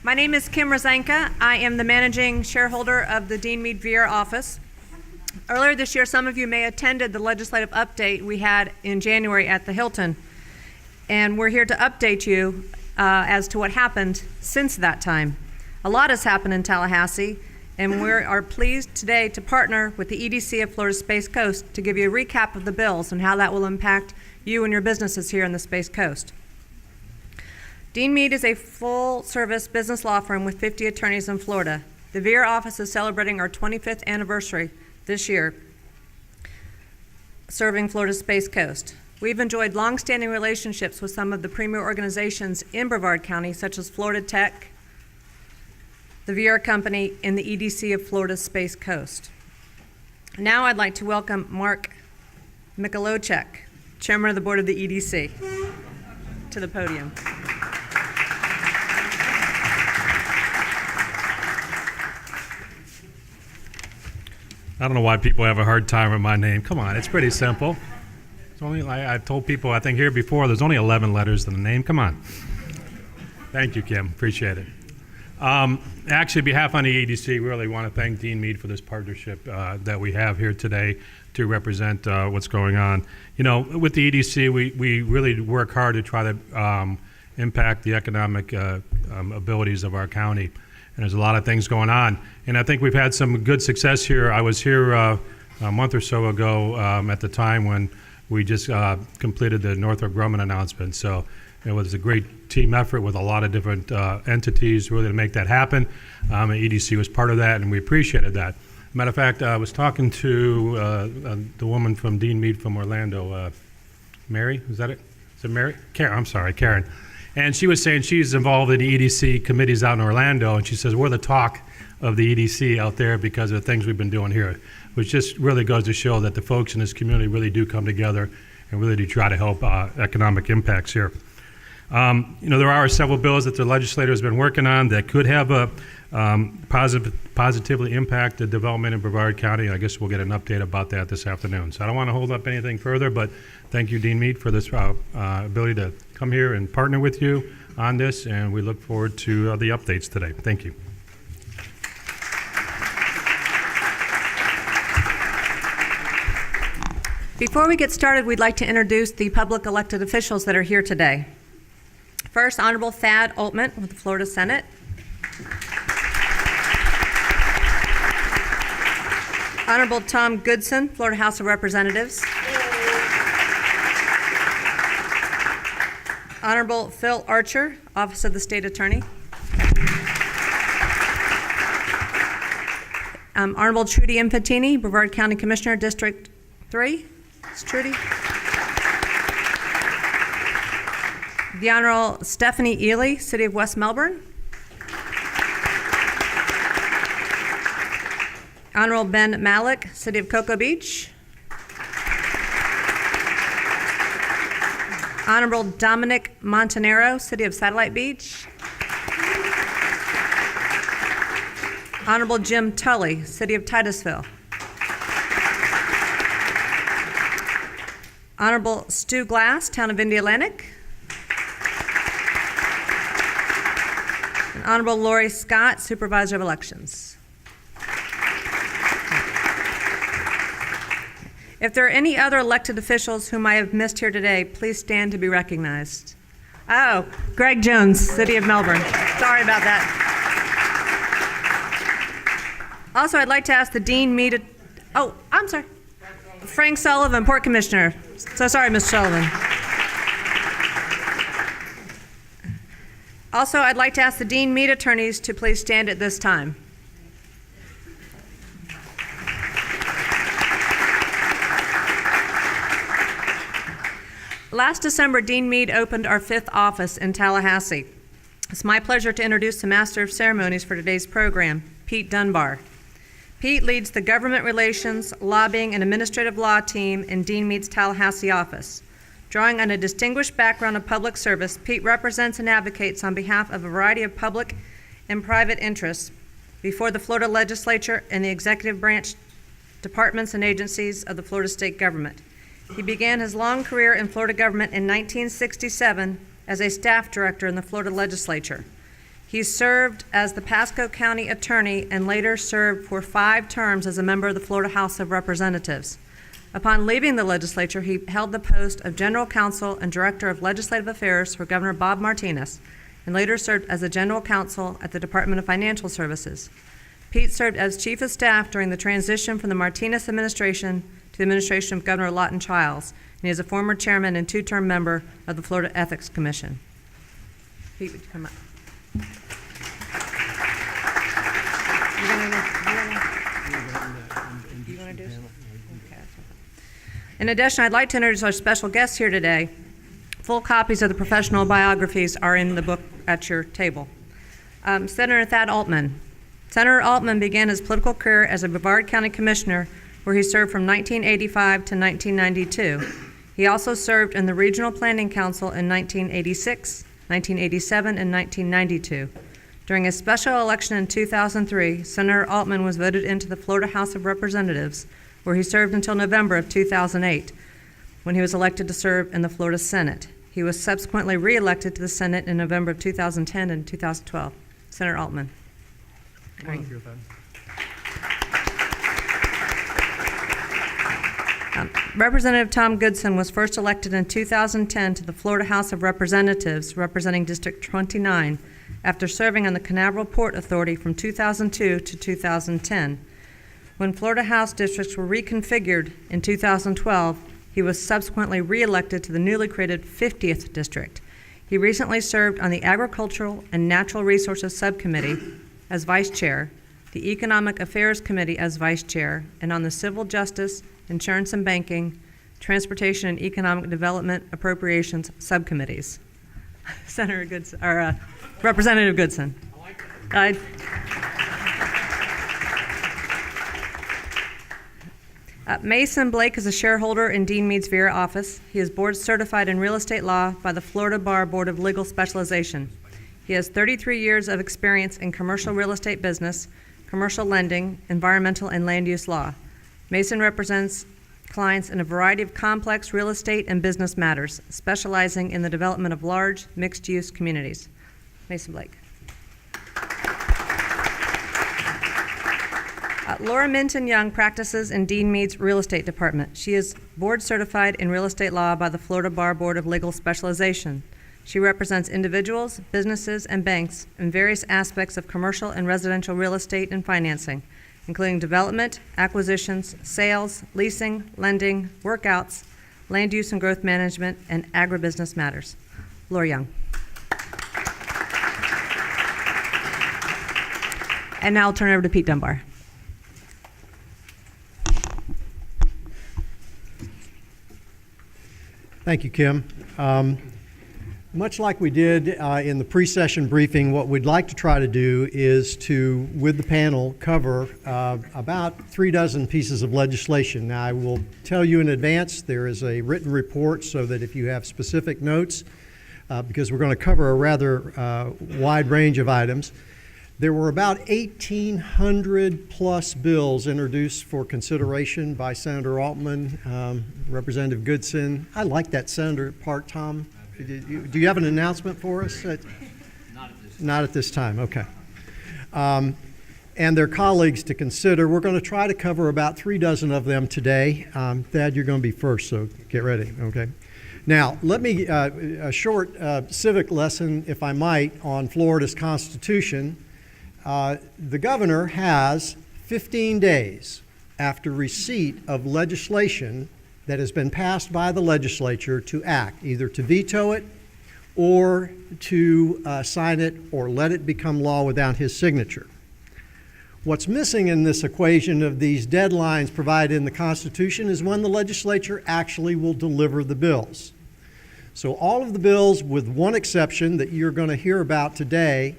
My name is Kim Rosanka. I am the managing shareholder of the Dean Mead VR office. Earlier this year, some of you may have attended the legislative update we had in January at the Hilton. And we're here to update you as to what happened since that time. A lot has happened in Tallahassee, and we are pleased today to partner with the EDC of Florida Space Coast to give you a recap of the bills and how that will impact you and your businesses here in the Space Coast. Dean Mead is a full-service business law firm with 50 attorneys in Florida. The VR office is celebrating our 25th anniversary this year, serving Florida's Space Coast. We've enjoyed long-standing relationships with some of the premier organizations in Brevard County, such as Florida Tech, the VR Company, and the EDC of Florida's Space Coast. Now I'd like to welcome Mark Michalowczyk, Chairman of the Board of the EDC, to the podium. I don't know why people have a hard time with my name. Come on, it's pretty simple. It's only, I've told people, I think here before, there's only 11 letters in the name. Come on. Thank you, Kim. Appreciate it. Actually, on behalf of the EDC, we really want to thank Dean Mead for this partnership that we have here today to represent what's going on. You know, with the EDC, we really work hard to try to impact the economic abilities of our county. And there's a lot of things going on. And I think we've had some good success here. I was here a month or so ago at the time when we just completed the Northrop Grumman announcement. So it was a great team effort with a lot of different entities really to make that happen. And EDC was part of that, and we appreciated that. Matter of fact, I was talking to the woman from Dean Mead from Orlando, Mary, is that it? Is it Mary? Karen, I'm sorry, Karen. And she was saying she's involved in the EDC committees out in Orlando, and she says we're the talk of the EDC out there because of the things we've been doing here, which just really goes to show that the folks in this community really do come together and really do try to help economic impacts here. You know, there are several bills that the legislature has been working on that could have a positively impact the development in Brevard County. I guess we'll get an update about that this afternoon. So I don't want to hold up anything further, but thank you, Dean Mead, for this ability to come here and partner with you on this, and we look forward to the updates today. Thank you. Before we get started, we'd like to introduce the public elected officials that are here today. First, Honorable Thad Altman with the Florida Senate. Honorable Tom Goodson, Florida House of Representatives. Honorable Phil Archer, Office of the State Attorney. Honorable Trudy Infantini, Brevard County Commissioner, District 3. It's Trudy. The Honorable Stephanie Ely, City of West Melbourne. Honorable Ben Malik, City of Cocoa Beach. Honorable Dominic Montanaro, City of Satellite Beach. Honorable Jim Tully, City of Titusville. Honorable Stu Glass, Town of Indialantic. And Honorable Lori Scott, Supervisor of Elections. If there are any other elected officials whom I have missed here today, please stand to be recognized. Oh, Greg Jones, City of Melbourne. Sorry about that. Also, I'd like to ask the Dean Mead. Oh, I'm sorry. Frank Sullivan, Port Commissioner. So sorry, Mr. Sullivan. Also, I'd like to ask the Dean Mead attorneys to please stand at this time. Last December, Dean Mead opened our 5th office in Tallahassee. It's my pleasure to introduce the Master of Ceremonies for today's program, Pete Dunbar. Pete leads the Government Relations, Lobbying, and Administrative Law team in Dean Mead's Tallahassee office. Drawing on a distinguished background of public service, Pete represents and advocates on behalf of a variety of public and private interests before the Florida Legislature and the executive branch departments and agencies of the Florida state government. He began his long career in Florida government in 1967 as a staff director in the Florida Legislature. He served as the Pasco County Attorney and later served for 5 terms as a member of the Florida House of Representatives. Upon leaving the legislature, he held the post of General Counsel and Director of Legislative Affairs for Governor Bob Martinez, and later served as a General Counsel at the Department of Financial Services. Pete served as Chief of Staff during the transition from the Martinez administration to the administration of Governor Lawton Chiles, and he is a former chairman and 2-term member of the Florida Ethics Commission. Pete, would you come up? In addition, I'd like to introduce our special guest here today. Full copies of the professional biographies are in the book at your table. Senator Thad Altman. Senator Altman began his political career as a Brevard County Commissioner, where he served from 1985 to 1992. He also served in the Regional Planning Council in 1986, 1987, and 1992. During a special election in 2003, Senator Altman was voted into the Florida House of Representatives, where he served until November of 2008, when he was elected to serve in the Florida Senate. He was subsequently re-elected to the Senate in November of 2010 and 2012. Senator Altman. Thank you. Representative Tom Goodson was first elected in 2010 to the Florida House of Representatives, representing District 29, after serving on the Canaveral Port Authority from 2002 to 2010. When Florida House districts were reconfigured in 2012, he was subsequently re-elected to the newly created 50th District. He recently served on the Agricultural and Natural Resources Subcommittee as Vice Chair, the Economic Affairs Committee as Vice Chair, and on the Civil Justice, Insurance and Banking, Transportation and Economic Development Appropriations Subcommittees. Senator Goodson, or Representative Goodson. I like Mason Blake is a shareholder in Dean Mead's Vera office. He is board certified in real estate law by the Florida Bar Board of Legal Specialization. He has 33 years of experience in commercial real estate business, commercial lending, environmental, and land use law. Mason represents clients in a variety of complex real estate and business matters, specializing in the development of large, mixed-use communities. Mason Blake. Laura Minton Young practices in Dean Mead's real estate department. She is board certified in real estate law by the Florida Bar Board of Legal Specialization. She represents individuals, businesses, and banks in various aspects of commercial and residential real estate and financing, including development, acquisitions, sales, leasing, lending, workouts, land use and growth management, and agribusiness matters. Laura Young. And now I'll turn it over to Pete Dunbar. Thank you, Kim. Much like we did in the pre-session briefing, what we'd like to try to do is to, with the panel, cover about 36 pieces of legislation. Now, I will tell you in advance, there is a written report so that if you have specific notes, because we're going to cover a rather wide range of items. There were about 1,800 plus bills introduced for consideration by Senator Altman, Representative Goodson. I like that senator part, Tom. Do you have an announcement for us? Not at this time, okay. And their colleagues to consider. We're going to try to cover about 36 of them today. Thad, you're going to be first, so get ready, okay? Now, let me, a short civic lesson, if I might, on Florida's Constitution. The governor has 15 days after receipt of legislation that has been passed by the legislature to act, either to veto it or to sign it or let it become law without his signature. What's missing in this equation of these deadlines provided in the Constitution is when the legislature actually will deliver the bills. So all of the bills, with one exception that you're going to hear about today,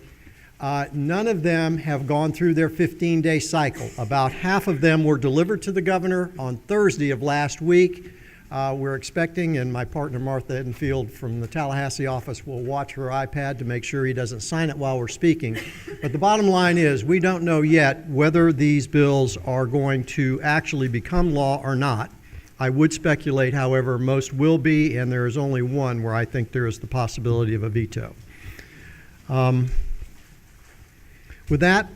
none of them have gone through their 15-day cycle. About half of them were delivered to the governor on Thursday of last week. We're expecting, and my partner Martha Edenfield from the Tallahassee office will watch her iPad to make sure he doesn't sign it while we're speaking. But the bottom line is we don't know yet whether these bills are going to actually become law or not. I would speculate, however, most will be, and there is only one where I think there is the possibility of a veto. With that,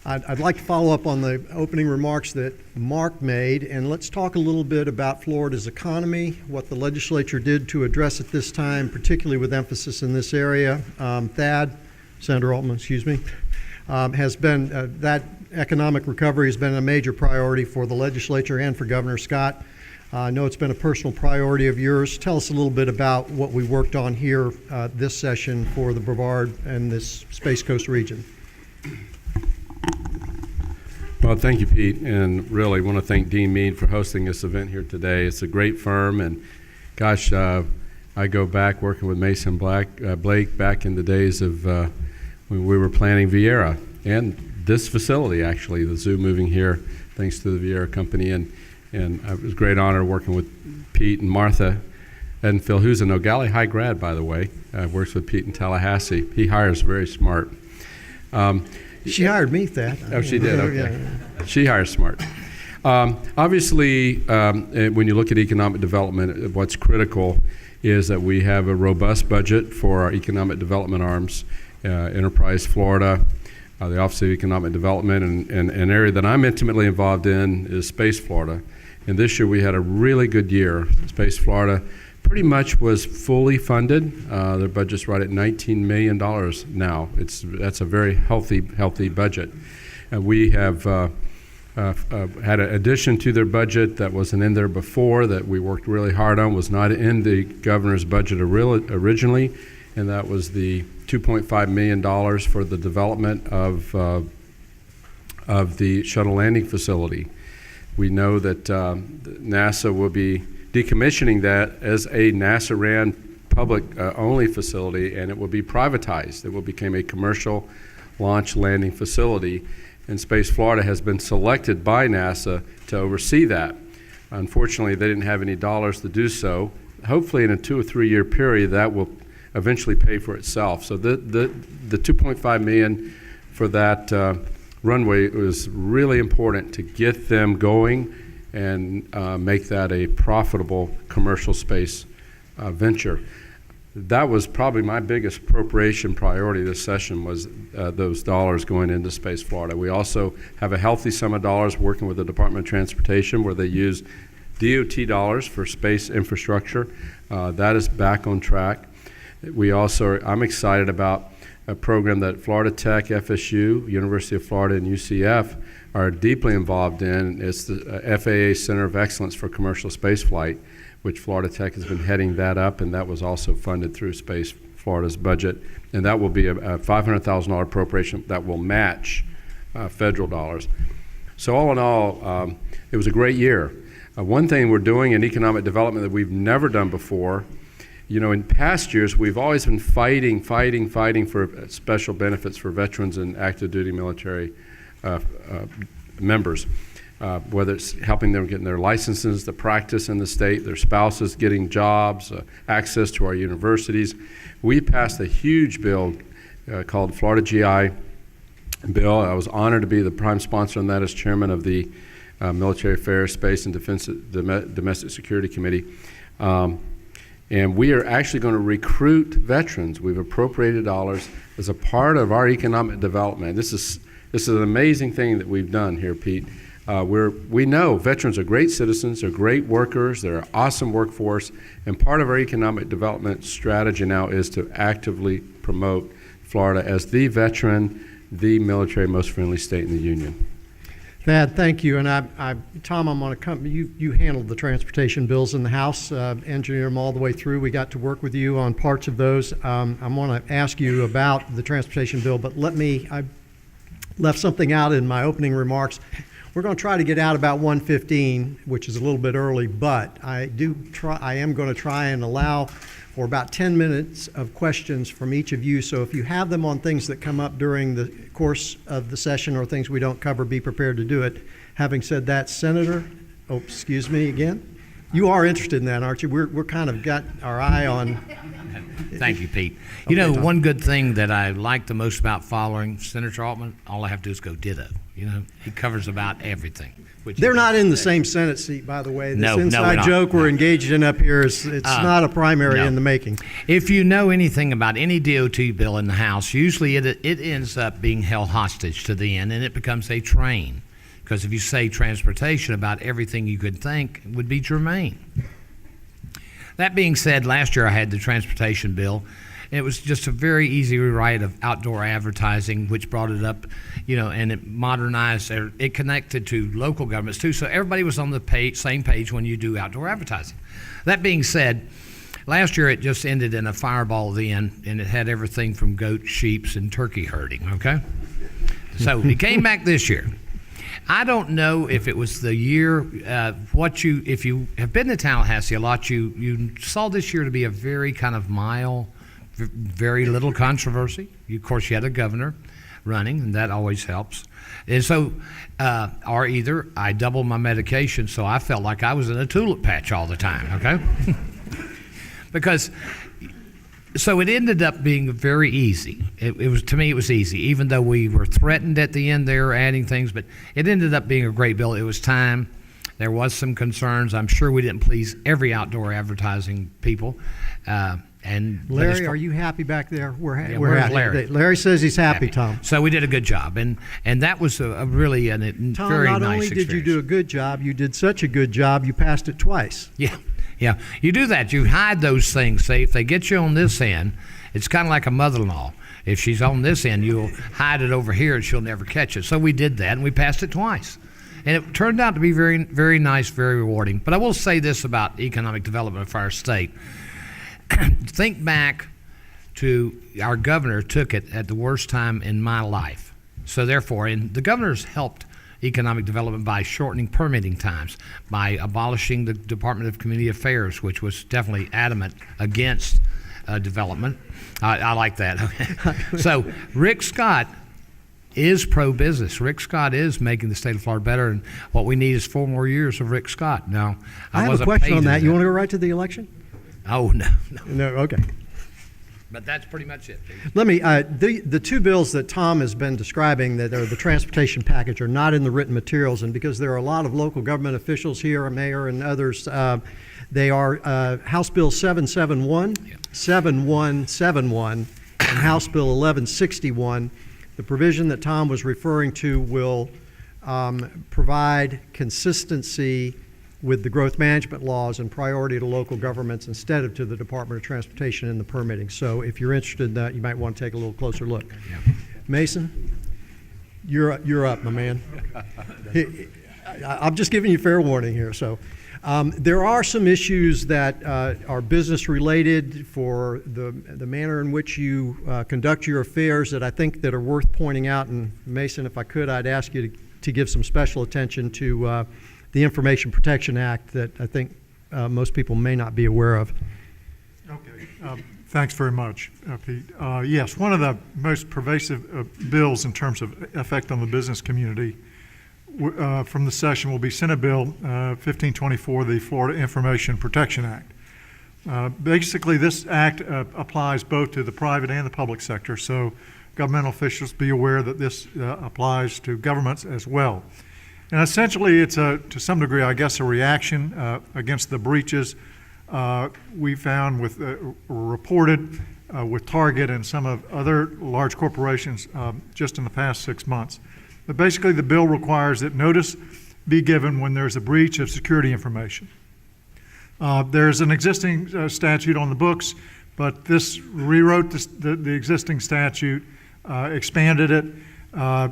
I'd like to follow up on the opening remarks that Mark made, and let's talk a little bit about Florida's economy, what the legislature did to address it this time, particularly with emphasis in this area. Senator Altman, has been, that economic recovery has been a major priority for the legislature and for Governor Scott. I know it's been a personal priority of yours. Tell us a little bit about what we worked on here this session for the Brevard and this Space Coast region. Well, thank you, Pete, and really want to thank Dean Mead for hosting this event here today. It's a great firm, and gosh, I go back working with Mason Blake back in the days of when we were planning Vieira, and this facility, actually, the zoo moving here, thanks to the Vieira company, and it was a great honor working with Pete and Martha and Phil, who's a Nogales High grad, by the way, works with Pete in Tallahassee. He hires very smart. She hired me, Thad. Oh, she did, okay. Yeah. She hires smart. Obviously, when you look at economic development, what's critical is that we have a robust budget for our economic development arms, Enterprise Florida, the Office of Economic Development, and an area that I'm intimately involved in is Space Florida. And this year we had a really good year. Space Florida pretty much was fully funded. Their budget's right at $19 million now. That's a very healthy budget. We have had an addition to their budget that wasn't in there before, that we worked really hard on, was not in the governor's budget originally, and that was the $2.5 million for the development of the shuttle landing facility. We know that NASA will be decommissioning that as a NASA-ran public-only facility, and it will be privatized. It will become a commercial launch landing facility, and Space Florida has been selected by NASA to oversee that. Unfortunately, they didn't have any dollars to do so. Hopefully, in a 2 or 3 year period, that will eventually pay for itself. So the $2.5 million for that runway was really important to get them going and make that a profitable commercial space venture. That was probably my biggest appropriation priority this session, was those dollars going into Space Florida. We also have a healthy sum of dollars working with the Department of Transportation, where they use DOT dollars for space infrastructure. That is back on track. I'm excited about a program that Florida Tech, FSU, University of Florida, and UCF are deeply involved in. It's the FAA Center of Excellence for Commercial Spaceflight, which Florida Tech has been heading that up, and that was also funded through Space Florida's budget. And that will be a $500,000 appropriation that will match federal dollars. So all in all, it was a great year. One thing we're doing in economic development that we've never done before, in past years, we've always been fighting for special benefits for veterans and active duty military members, whether it's helping them getting their licenses to practice in the state, their spouses getting jobs, access to our universities. We passed a huge bill called Florida GI bill. I was honored to be the prime sponsor on that as chairman of the Military Affairs, Space, and Defense Domestic Security Committee. And we are actually going to recruit veterans. We've appropriated dollars as a part of our economic development. This is an amazing thing that we've done here, Pete. We know veterans are great citizens, they're great workers, they're an awesome workforce, and part of our economic development strategy now is to actively promote Florida as the veteran, the military most friendly state in the union. Thad, thank you. And Tom, I'm going to come. You handled the transportation bills in the House, engineered them all the way through. We got to work with you on parts of those. I want to ask you about the transportation bill, but I left something out in my opening remarks. We're going to try to get out about 1:15, which is a little bit early, but I am going to try and allow for about 10 minutes of questions from each of you. So if you have them on things that come up during the course of the session or things we don't cover, be prepared to do it. Having said that, Senator, excuse me again. You are interested in that, aren't you? We're kind of got our eye on. Thank you, Pete. You know, one good thing that I like the most about following Senator Altman, all I have to do is go ditto. You know, he covers about everything. They're not in the same Senate seat, by the way. This No, we're inside not. joke we're engaged in up here is it's not a primary no. in the making. If you know anything about any DOT bill in the House, usually it ends up being held hostage to the end, and it becomes a train. Because if you say transportation, about everything you could think would be germane. That being said, last year I had the transportation bill. And it was just a very easy rewrite of outdoor advertising, which brought it up, you know, and it modernized, it connected to local governments too. So everybody was on the same page when you do outdoor advertising. That being said, last year it just ended in a fireball at the end, and it had everything from goats, sheep, and turkey herding, okay? So it came back this year. I don't know if it was the year, if you have been to Tallahassee a lot, you saw this year to be a very kind of mild, very little controversy. Of course, you had a governor running, and that always helps. And so, or either I doubled my medication, so I felt like I was in a tulip patch all the time, okay? Because, so it ended up being very easy. It was, to me, it was easy, even though we were threatened at the end there, adding things, but it ended up being a great bill. It was time. There was some concerns. I'm sure we didn't please every outdoor advertising people. Larry, are you happy back there? We're where's happy. Larry? Larry says he's happy, Tom. So we did a good job, and that was a really a Tom, very not nice only experience. did you do a good job, you did such a good job, you passed it twice. Yeah. You do that. You hide those things. Say, if they get you on this end, it's kind of like a mother-in-law. If she's on this end, you'll hide it over here, and she'll never catch it. So we did that, and we passed it twice. And it turned out to be very, very nice, very rewarding. But I will say this about economic development of our state. Think back to our governor took it at the worst time in my life. So therefore, and the governor's helped economic development by shortening permitting times, by abolishing the Department of Community Affairs, which was definitely adamant against development. I like that. So Rick Scott is pro-business. Rick Scott is making the state of Florida better, and what we need is 4 more years of Rick Scott. Now, I have a question on that. You want to go right to the election? Oh, no. No, okay. But that's pretty much it, Pete. Let me, the two bills that Tom has been describing that are the transportation package are not in the written materials, and because there are a lot of local government officials here, a mayor and others, they are House Bill 771, 7171, and House Bill 1161. The provision that Tom was referring to will provide consistency with the growth management laws and priority to local governments instead of to the Department of Transportation in the permitting. So if you're interested in that, you might want to take a little closer look. Yeah. Mason, you're up, my man. I'm just giving you fair warning here. So there are some issues that are business related for the manner in which you conduct your affairs that I think that are worth pointing out. And Mason, if I could, I'd ask you to give some special attention to the Information Protection Act that I think most people may not be aware of. Okay. Thanks very much, Pete. Yes, one of the most pervasive bills in terms of effect on the business community from the session will be Senate Bill 1524, the Florida Information Protection Act. Basically, this act applies both to the private and the public sector, so governmental officials be aware that this applies to governments as well. And essentially, it's to some degree, I guess, a reaction against the breaches we found with reported with Target and some of other large corporations just in the past 6 months. But basically, the bill requires that notice be given when there's a breach of security information. There's an existing statute on the books, but this rewrote the existing statute, expanded it,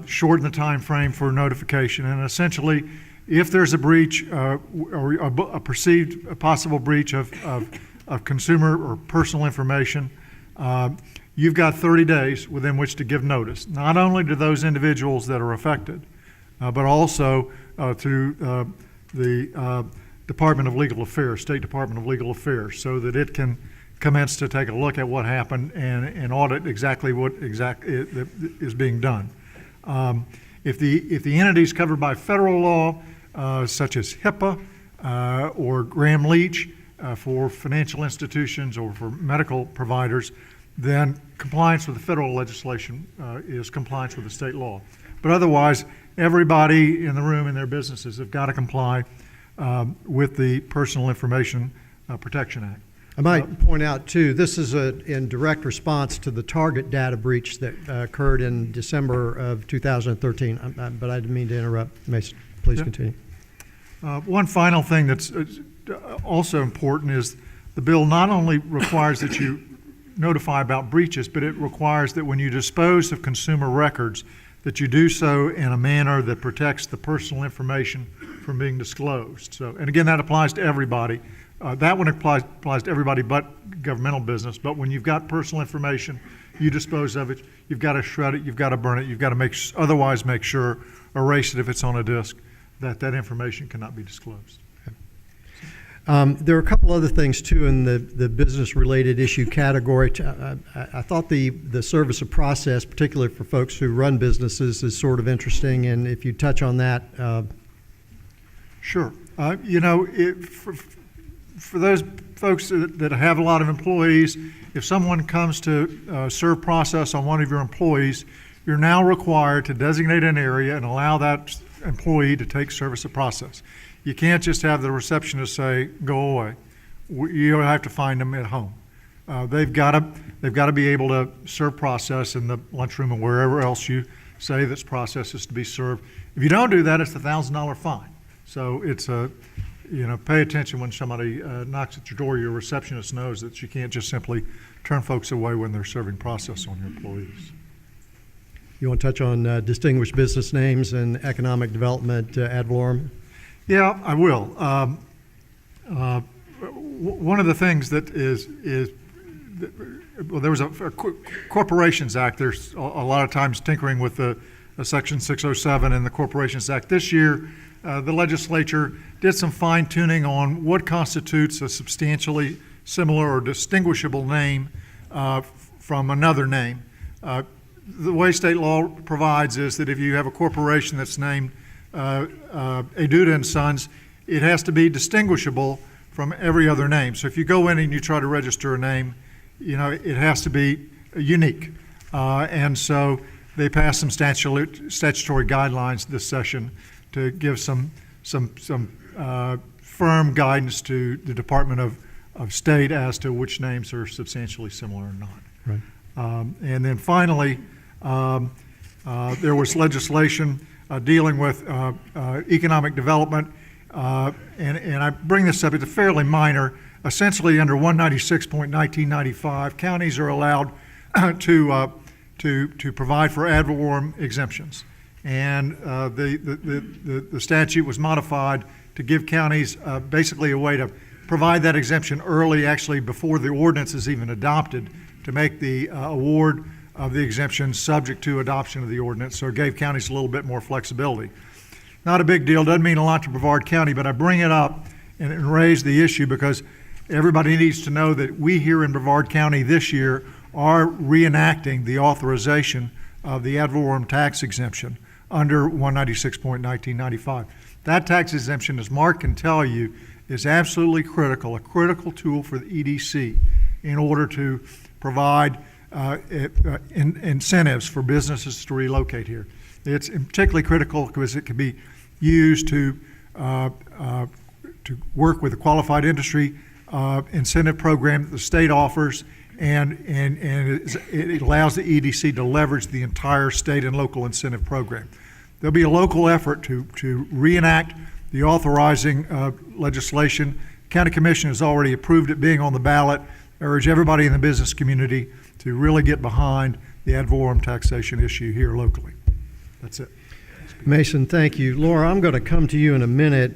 shorten the time frame for notification, and essentially, if there's a breach or a perceived possible breach of consumer or personal information, you've got 30 days within which to give notice, not only to those individuals that are affected, but also to the Department of Legal Affairs, State Department of Legal Affairs, so that it can commence to take a look at what happened and audit exactly what is being done. If the entity is covered by federal law, such as HIPAA, or Graham Leach for financial institutions or for medical providers, then compliance with the federal legislation is compliance with the state law. But otherwise, everybody in the room and their businesses have got to comply with the Personal Information Protection Act. I might point out, too, this is in direct response to the Target data breach that occurred in December of 2013. But I didn't mean to interrupt. Mason, please continue. One final thing that's also important is the bill not only requires that you notify about breaches, but it requires that when you dispose of consumer records, that you do so in a manner that protects the personal information from being disclosed. So, and again, that applies to everybody. That one applies to everybody but governmental business. But when you've got personal information, you dispose of it, you've got to shred it, you've got to burn it, you've got to otherwise make sure, erase it if it's on a disk, that information cannot be disclosed. There are a couple other things, too, in the business-related issue category. I thought the service of process, particularly for folks who run businesses, is sort of interesting, and if you touch on that. Sure. For those folks that have a lot of employees, if someone comes to serve process on one of your employees, you're now required to designate an area and allow that employee to take service of process. You can't just have the receptionist say, go away. You have to find them at home. They've got to be able to serve process in the lunchroom or wherever else you say this process is to be served. If you don't do that, it's a $1,000 fine. So it's pay attention when somebody knocks at your door. Your receptionist knows that you can't just simply turn folks away when they're serving process on your employees. You want to touch on distinguished business names and economic development ad valorem? Yeah, I will. One of the things that there was a Corporations Act. There's a lot of times tinkering with the Section 607 in the Corporations Act. This year, the legislature did some fine tuning on what constitutes a substantially similar or distinguishable name from another name. The way state law provides is that if you have a corporation that's named Aduda and Sons, it has to be distinguishable from every other name. So if you go in and you try to register a name, it has to be unique. And so they passed some statutory guidelines this session to give some firm guidance to the Department of State as to which names are substantially similar or not. Right. And then finally, there was legislation dealing with economic development, and I bring this up, it's fairly minor. Essentially, under 196.1995, counties are allowed to provide for ad valorem exemptions. And the statute was modified to give counties basically a way to provide that exemption early, actually before the ordinance is even adopted, to make the award of the exemption subject to adoption of the ordinance. So it gave counties a little bit more flexibility. Not a big deal, doesn't mean a lot to Brevard County, but I bring it up and raise the issue because everybody needs to know that we here in Brevard County this year are reenacting the authorization of the ad valorem tax exemption under 196.1995. That tax exemption, as Mark can tell you, is absolutely critical, a critical tool for the EDC in order to provide incentives for businesses to relocate here. It's particularly critical because it can be used to work with a qualified industry incentive program that the state offers, and it allows the EDC to leverage the entire state and local incentive program. There'll be a local effort to reenact the authorizing legislation. County Commission has already approved it being on the ballot. I urge everybody in the business community to really get behind the ad valorem taxation issue here locally. That's it. Mason, thank you. Laura, I'm going to come to you in a minute.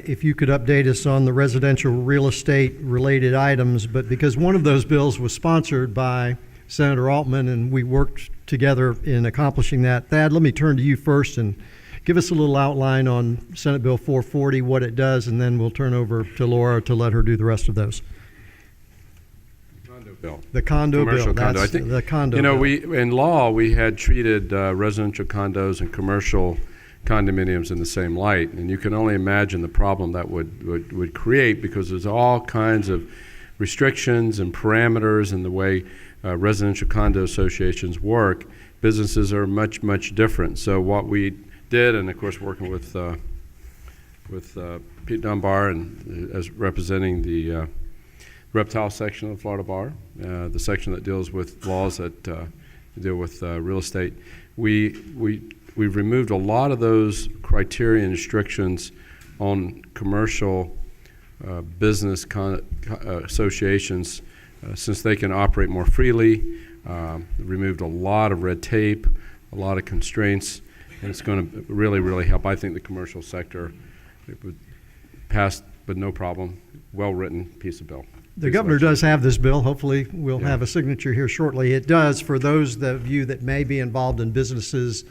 If you could update us on the residential real estate related items, but because one of those bills was sponsored by Senator Altman and we worked together in accomplishing that. Thad, let me turn to you first and give us a little outline on Senate Bill 440, what it does, and then we'll turn over to Laura to let her do the rest of those. Bill. The condo Commercial bill. condo. That's I think, the condo bill. in law, we had treated residential condos and commercial condominiums in the same light. And you can only imagine the problem that would create, because there's all kinds of restrictions and parameters in the way residential condo associations work. Businesses are much, much different. So what we did, and of course working with Pete Dunbar and as representing the reptile section of the Florida Bar, the section that deals with laws that deal with real estate, we've removed a lot of those criteria and restrictions on commercial business associations since they can operate more freely. Removed a lot of red tape, a lot of constraints, and it's going to really, really help. I think the commercial sector. It would pass with no problem. Well-written piece of bill. The governor does have this bill. Hopefully, we'll have a signature here shortly. It does, for those of you that may be involved in businesses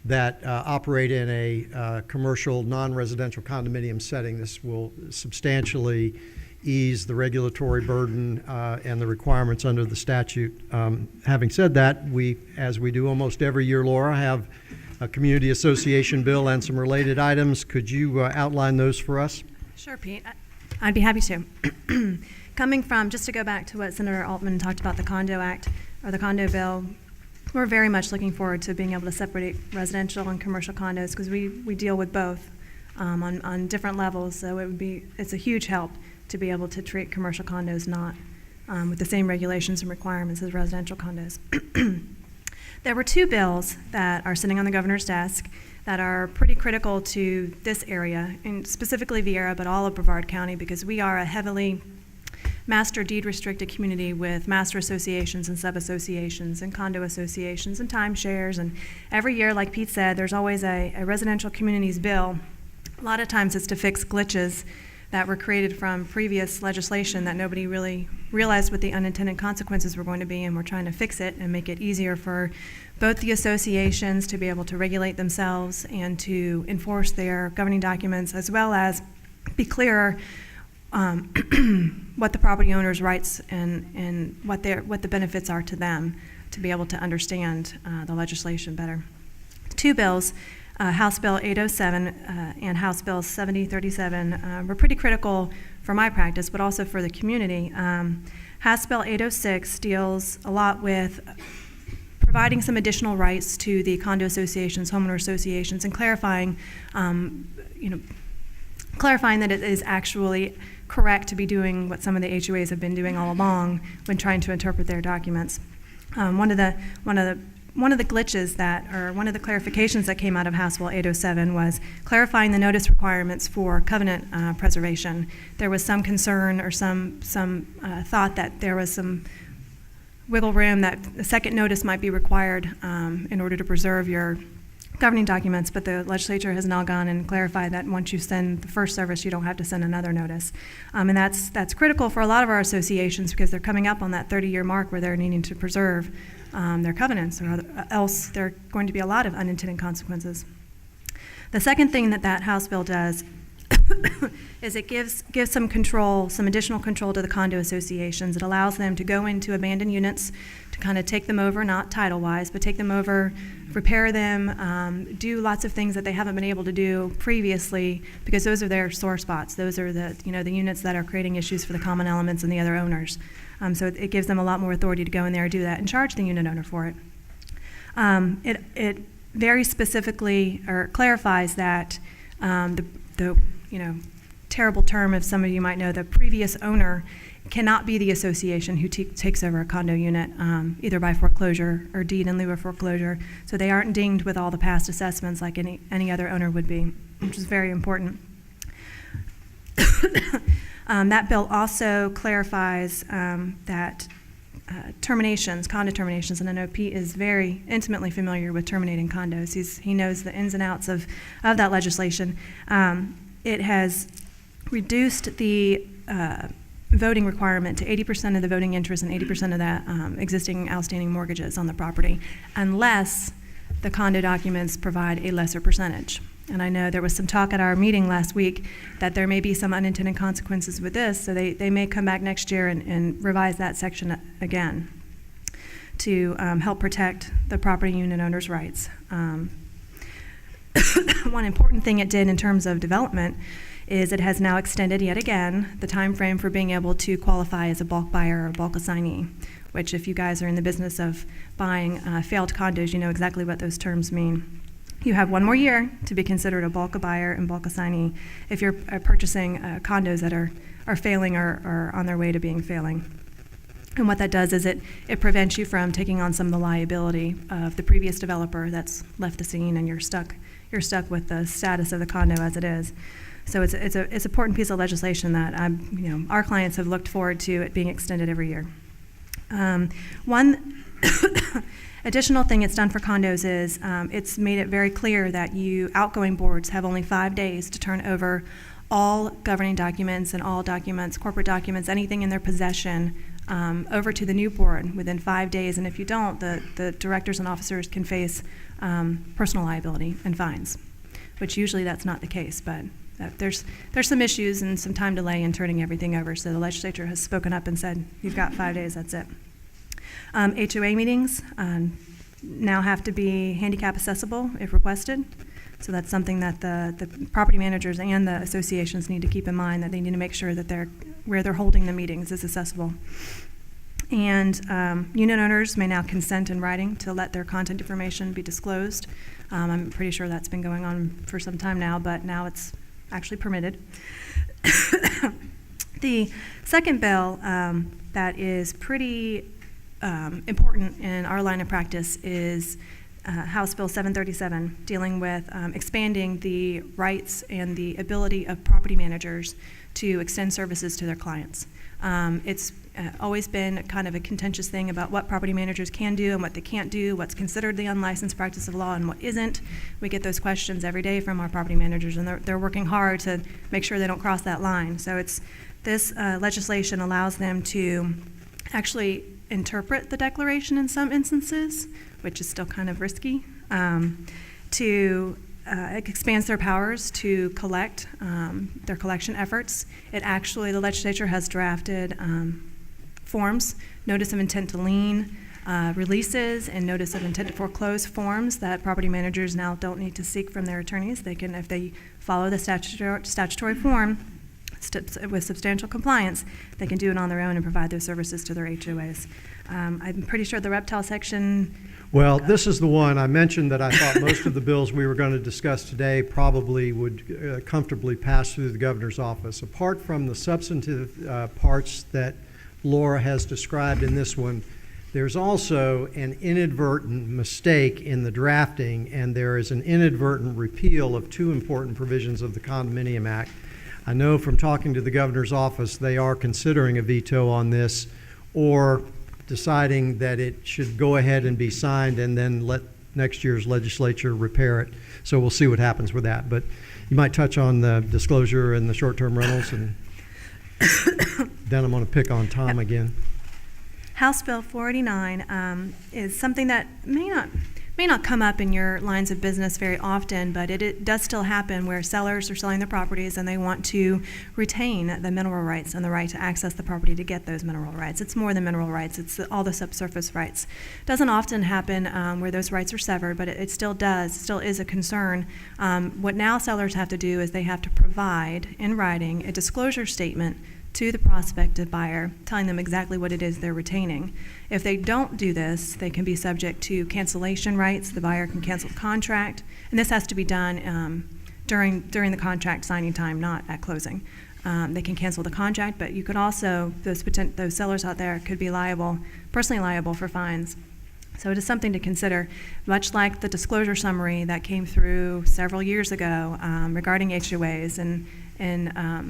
that operate in a commercial, non-residential condominium setting. This will substantially ease the regulatory burden and the requirements under the statute. Having said that, we, as we do almost every year, Laura, have a community association bill and some related items. Could you outline those for us? Sure, Pete. I'd be happy to. Coming from, just to go back to what Senator Altman talked about, the Condo Act, or the Condo Bill, we're very much looking forward to being able to separate residential and commercial condos, because we deal with both on different levels. So it's a huge help to be able to treat commercial condos not with the same regulations and requirements as residential condos. There were two bills that are sitting on the governor's desk that are pretty critical to this area, and specifically Viera, but all of Brevard County, because we are a heavily master deed restricted community with master associations and sub-associations and condo associations and timeshares. And every year, like Pete said, there's always a residential communities bill. A lot of times it's to fix glitches that were created from previous legislation that nobody really realized what the unintended consequences were going to be, and we're trying to fix it and make it easier for both the associations to be able to regulate themselves and to enforce their governing documents, as well as be clearer what the property owner's rights and what the benefits are to them, to be able to understand the legislation better. Two bills, House Bill 807 and House Bill 7037 were pretty critical for my practice, but also for the community. House Bill 806 deals a lot with providing some additional rights to the condo associations, homeowner associations, and clarifying that it is actually correct to be doing what some of the HOAs have been doing all along when trying to interpret their documents. One of the glitches one of the clarifications that came out of House Bill 807 was clarifying the notice requirements for covenant preservation. There was some concern or some thought that there was some wiggle room that a second notice might be required in order to preserve your governing documents, but the legislature has now gone and clarified that once you send the first service, you don't have to send another notice. And that's critical for a lot of our associations, because they're coming up on that 30-year mark where they're needing to preserve their covenants, or else there are going to be a lot of unintended consequences. The second thing that House bill does is it gives some control, some additional control to the condo associations. It allows them to go into abandoned units, to kind of take them over, not title-wise, but take them over, repair them, do lots of things that they haven't been able to do previously, because those are their sore spots. Those are the units that are creating issues for the common elements and the other owners. So it gives them a lot more authority to go in there and do that and charge the unit owner for it. It very specifically or clarifies that the terrible term, if some of you might know, the previous owner cannot be the association who takes over a condo unit, either by foreclosure or deed in lieu of foreclosure. So they aren't dinged with all the past assessments like any other owner would be, which is very important. That bill also clarifies that condo terminations, and I know Pete is very intimately familiar with terminating condos. He knows the ins and outs of that legislation. It has reduced the voting requirement to 80% of the voting interest and 80% of the existing outstanding mortgages on the property, unless the condo documents provide a lesser percentage. And I know there was some talk at our meeting last week that there may be some unintended consequences with this, so they may come back next year and revise that section again to help protect the property unit owner's rights. one important thing it did in terms of development is it has now extended yet again the time frame for being able to qualify as a bulk buyer or a bulk assignee, which if you guys are in the business of buying failed condos, you know exactly what those terms mean. You have 1 more year to be considered a bulk buyer and bulk assignee if you're purchasing condos that are failing or on their way to being failing. And what that does is it prevents you from taking on some of the liability of the previous developer that's left the scene, and you're stuck with the status of the condo as it is. So it's an important piece of legislation that our clients have looked forward to it being extended every year. One additional thing it's done for condos is it's made it very clear that outgoing boards have only 5 days to turn over all governing documents and all documents, corporate documents, anything in their possession over to the new board within 5 days. And if you don't, the directors and officers can face personal liability and fines, which usually that's not the case. But there's some issues and some time delay in turning everything over. So the legislature has spoken up and said, you've got 5 days, that's it. HOA meetings now have to be handicap accessible if requested. So that's something that the property managers and the associations need to keep in mind, that they need to make sure that where they're holding the meetings is accessible. And unit owners may now consent in writing to let their contact information be disclosed. I'm pretty sure that's been going on for some time now, but now it's actually permitted. The second bill that is pretty important in our line of practice is House Bill 737, dealing with expanding the rights and the ability of property managers to extend services to their clients. It's always been kind of a contentious thing about what property managers can do and what they can't do, what's considered the unlicensed practice of law and what isn't. We get those questions every day from our property managers, and they're working hard to make sure they don't cross that line. So this legislation allows them to actually interpret the declaration in some instances, which is still kind of risky, it expands their powers to collect their collection efforts. The legislature has drafted forms, notice of intent to lien, releases, and notice of intent to foreclose forms that property managers now don't need to seek from their attorneys. They can, if they follow the statutory form with substantial compliance, they can do it on their own and provide those services to their HOAs. I'm pretty sure the reptile section. Well, this is the one I mentioned that I thought most of the bills we were going to discuss today probably would comfortably pass through the governor's office. Apart from the substantive parts that Laura has described in this one, there's also an inadvertent mistake in the drafting, and there is an inadvertent repeal of 2 important provisions of the Condominium Act. I know from talking to the governor's office, they are considering a veto on this, or deciding that it should go ahead and be signed and then let next year's legislature repair it. So we'll see what happens with that. But you might touch on the disclosure and the short-term rentals, and then I'm going to pick on Tom again. House Bill 489 is something that may not come up in your lines of business very often, but it does still happen where sellers are selling their properties and they want to retain the mineral rights and the right to access the property to get those mineral rights. It's more than mineral rights, it's all the subsurface rights. It doesn't often happen where those rights are severed, but it still does, still is a concern. What now sellers have to do is they have to provide in writing a disclosure statement to the prospective buyer, telling them exactly what it is they're retaining. If they don't do this, they can be subject to cancellation rights. The buyer can cancel the contract, and this has to be done during the contract signing time, not at closing. They can cancel the contract, but you could also, those sellers out there could be personally liable for fines. So it is something to consider, much like the disclosure summary that came through several years ago regarding HOAs and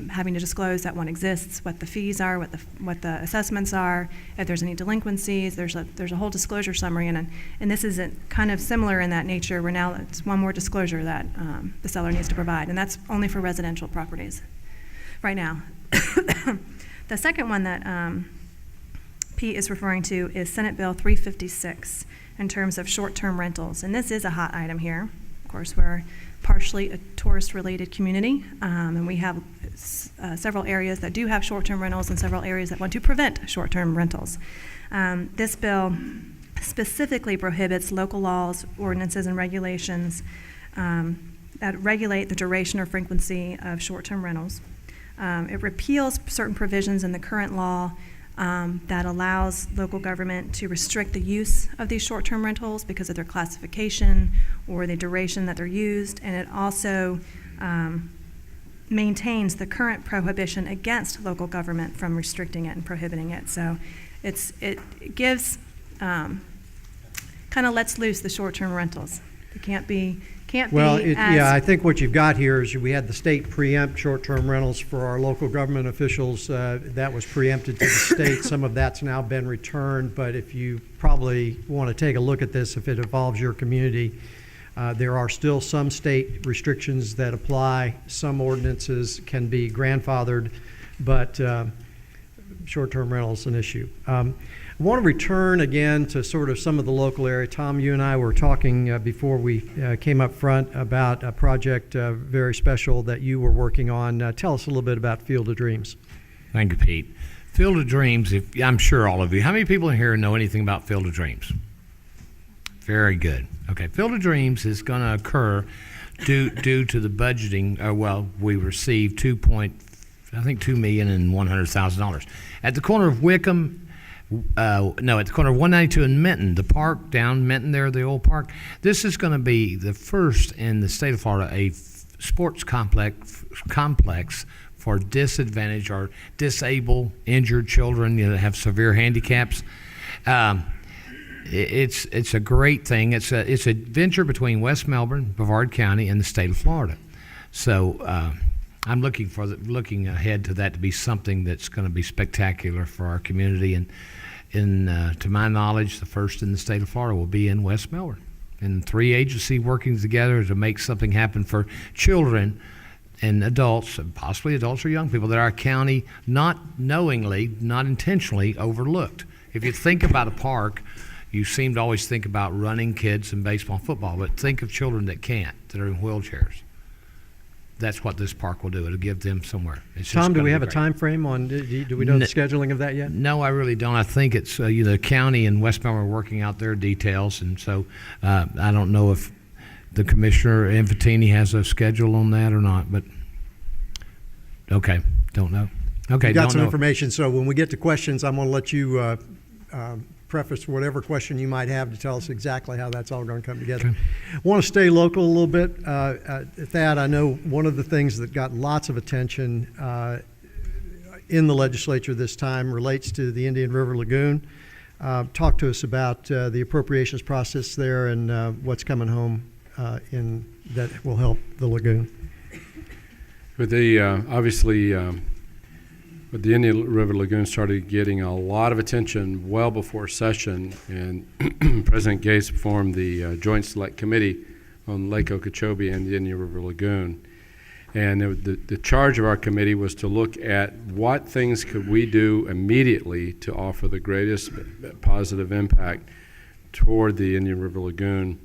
having to disclose that one exists, what the fees are, what the assessments are, if there's any delinquencies. There's a whole disclosure summary, and this is kind of similar in that nature, where now it's one more disclosure that the seller needs to provide, and that's only for residential properties right now. The second one that Pete is referring to is Senate Bill 356 in terms of short-term rentals, and this is a hot item here. Of course, we're partially a tourist-related community, and we have several areas that do have short-term rentals and several areas that want to prevent short-term rentals. This bill specifically prohibits local laws, ordinances, and regulations that regulate the duration or frequency of short-term rentals. It repeals certain provisions in the current law that allows local government to restrict the use of these short-term rentals because of their classification or the duration that they're used, and it also maintains the current prohibition against local government from restricting it and prohibiting it. So it gives, kind of lets loose the short-term rentals. It can't be Well, as yeah, I think what you've got here is we had the state preempt short-term rentals for our local government officials. That was preempted to the state. Some of that's now been returned, but if you probably want to take a look at this, if it involves your community, there are still some state restrictions that apply. Some ordinances can be grandfathered, but short-term rental is an issue. I want to return again to sort of some of the local area. Tom, you and I were talking before we came up front about a project very special that you were working on. Tell us a little bit about Field of Dreams. Thank you, Pete. Field of Dreams, I'm sure all of you, how many people in here know anything about Field of Dreams? Very good. Okay, Field of Dreams is going to occur due to the budgeting. We received $2,100,000 at the corner of Wickham. At the corner of 192 and Minton, the park down Minton there, the old park. This is going to be the first in the state of Florida, a sports complex for disadvantaged or disabled, injured children that have severe handicaps. It's a great thing. It's a venture between West Melbourne, Brevard County, and the state of Florida. So I'm looking ahead to that to be something that's going to be spectacular for our community. And to my knowledge, the first in the state of Florida will be in West Melbourne. And 3 agencies working together to make something happen for children and adults, and possibly adults or young people, that our county not knowingly, not intentionally overlooked. If you think about a park, you seem to always think about running kids and baseball and football, but think of children that can't, that are in wheelchairs. That's what this park will do. It'll give them somewhere. Tom, do we have a time frame on, do we know the scheduling of that yet? No, I really don't. I think it's the county and West Melbourne are working out their details, and so I don't know if the Commissioner Infantini has a schedule on that or not, but okay, don't know. Okay, You got don't some know. information, so when we get to questions, I'm going to let you preface whatever question you might have to tell us exactly how that's all going to come together. Okay. I want to stay local a little bit. Thad, I know one of the things that got lots of attention in the legislature this time relates to the Indian River Lagoon. Talk to us about the appropriations process there and what's coming home that will help the lagoon. With the but the Indian River Lagoon started getting a lot of attention well before session, and President Gates formed the Joint Select Committee on Lake Okeechobee and the Indian River Lagoon. And the charge of our committee was to look at what things could we do immediately to offer the greatest positive impact toward the Indian River Lagoon.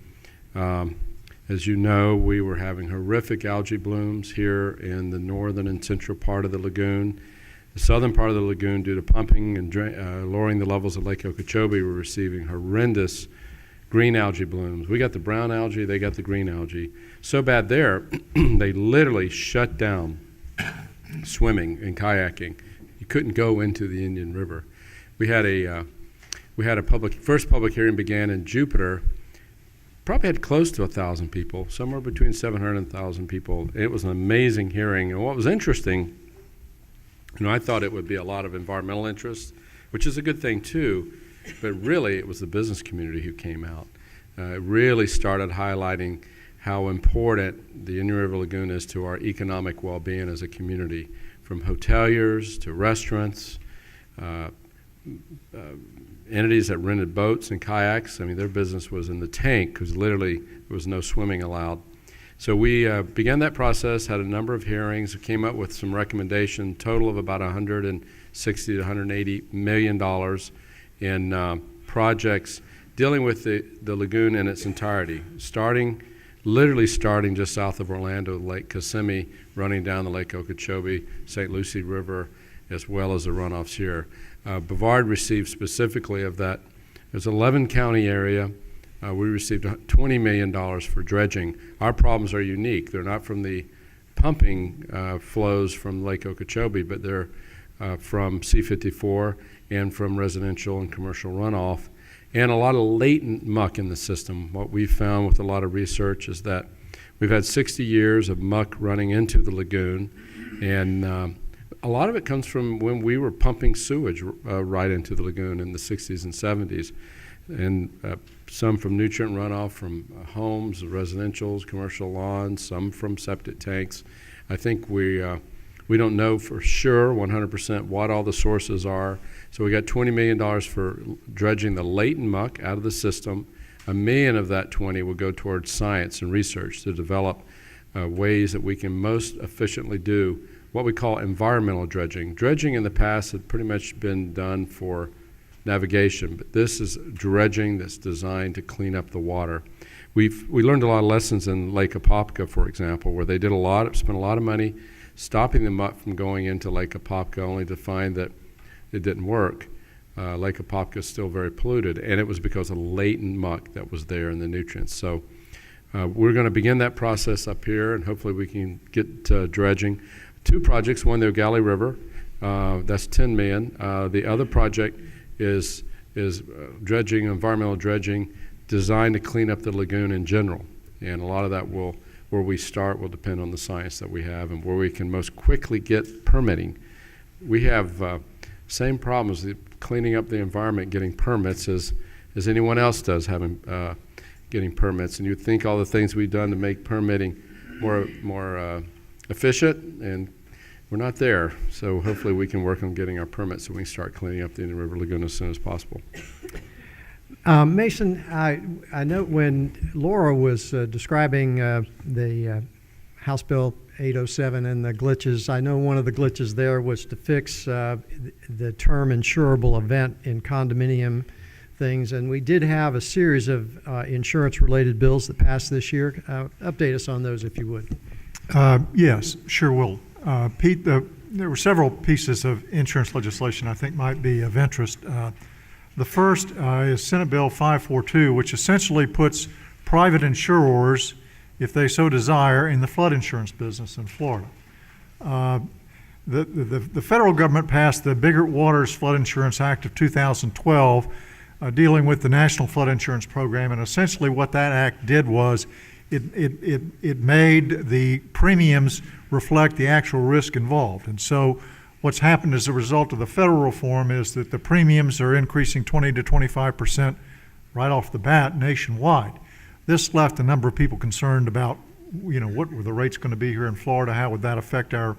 As you know, we were having horrific algae blooms here in the northern and central part of the lagoon. The southern part of the lagoon, due to pumping and lowering the levels of Lake Okeechobee, were receiving horrendous green algae blooms. We got the brown algae, they got the green algae. So bad there, they literally shut down swimming and kayaking. You couldn't go into the Indian River. We had a first public hearing began in Jupiter. Probably had close to 1,000 people, somewhere between 700 and 1,000 people. It was an amazing hearing, and what was interesting, I thought it would be a lot of environmental interest, which is a good thing too, but really it was the business community who came out. It really started highlighting how important the Indian River Lagoon is to our economic well-being as a community, from hoteliers to restaurants, entities that rented boats and kayaks. I mean, their business was in the tank because literally there was no swimming allowed. So we began that process, had a number of hearings, came up with some recommendation, total of about $160 to $180 million in projects dealing with the lagoon in its entirety, literally starting just south of Orlando, Lake Kissimmee, running down the Lake Okeechobee, St. Lucie River, as well as the runoffs here. Brevard received specifically of that. There's an 11-county area. We received $20 million for dredging. Our problems are unique. They're not from the pumping flows from Lake Okeechobee, but they're from C-54 and from residential and commercial runoff, and a lot of latent muck in the system. What we've found with a lot of research is that we've had 60 years of muck running into the lagoon, and a lot of it comes from when we were pumping sewage right into the lagoon in the 60s and 70s, and some from nutrient runoff from homes, residentials, commercial lawns, some from septic tanks. I think we don't know for sure 100% what all the sources are. So we got $20 million for dredging the latent muck out of the system. $1 million of that 20 will go towards science and research to develop ways that we can most efficiently do what we call environmental dredging. Dredging in the past had pretty much been done for navigation, but this is dredging that's designed to clean up the water. We learned a lot of lessons in Lake Apopka, for example, where they spent a lot of money stopping the muck from going into Lake Apopka, only to find that it didn't work. Lake Apopka is still very polluted, and it was because of latent muck that was there in the nutrients. So we're going to begin that process up here, and hopefully we can get dredging. 2 projects, one the Galley River, that's $10 million. The other project is dredging, environmental dredging, designed to clean up the lagoon in general. And a lot of that where we start will depend on the science that we have and where we can most quickly get permitting. We have same problems, cleaning up the environment, getting permits as anyone else does, getting permits. And you'd think all the things we've done to make permitting more efficient, and we're not there. So hopefully we can work on getting our permits so we can start cleaning up the Indian River Lagoon as soon as possible. Mason, I know when Laura was describing the House Bill 807 and the glitches, I know one of the glitches there was to fix the term insurable event in condominium things, and we did have a series of insurance-related bills that passed this year. Update us on those if you would. Yes, sure will. Pete, there were several pieces of insurance legislation I think might be of interest. The first is Senate Bill 542, which essentially puts private insurers, if they so desire, in the flood insurance business in Florida. The federal government passed the Biggert Waters Flood Insurance Act of 2012, dealing with the National Flood Insurance Program, and essentially what that act did was it made the premiums reflect the actual risk involved. And so what's happened as a result of the federal reform is that the premiums are increasing 20 to 25% right off the bat nationwide. This left a number of people concerned about, what were the rates going to be here in Florida? How would that affect our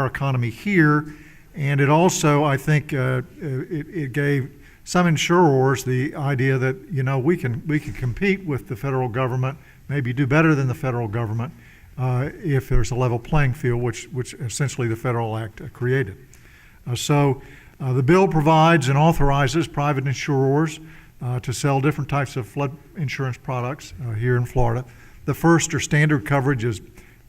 economy here? And it also, I think, it gave some insurers the idea that we can compete with the federal government, maybe do better than the federal government if there's a level playing field, which essentially the federal act created. So the bill provides and authorizes private insurers to sell different types of flood insurance products here in Florida. The first are standard coverage, is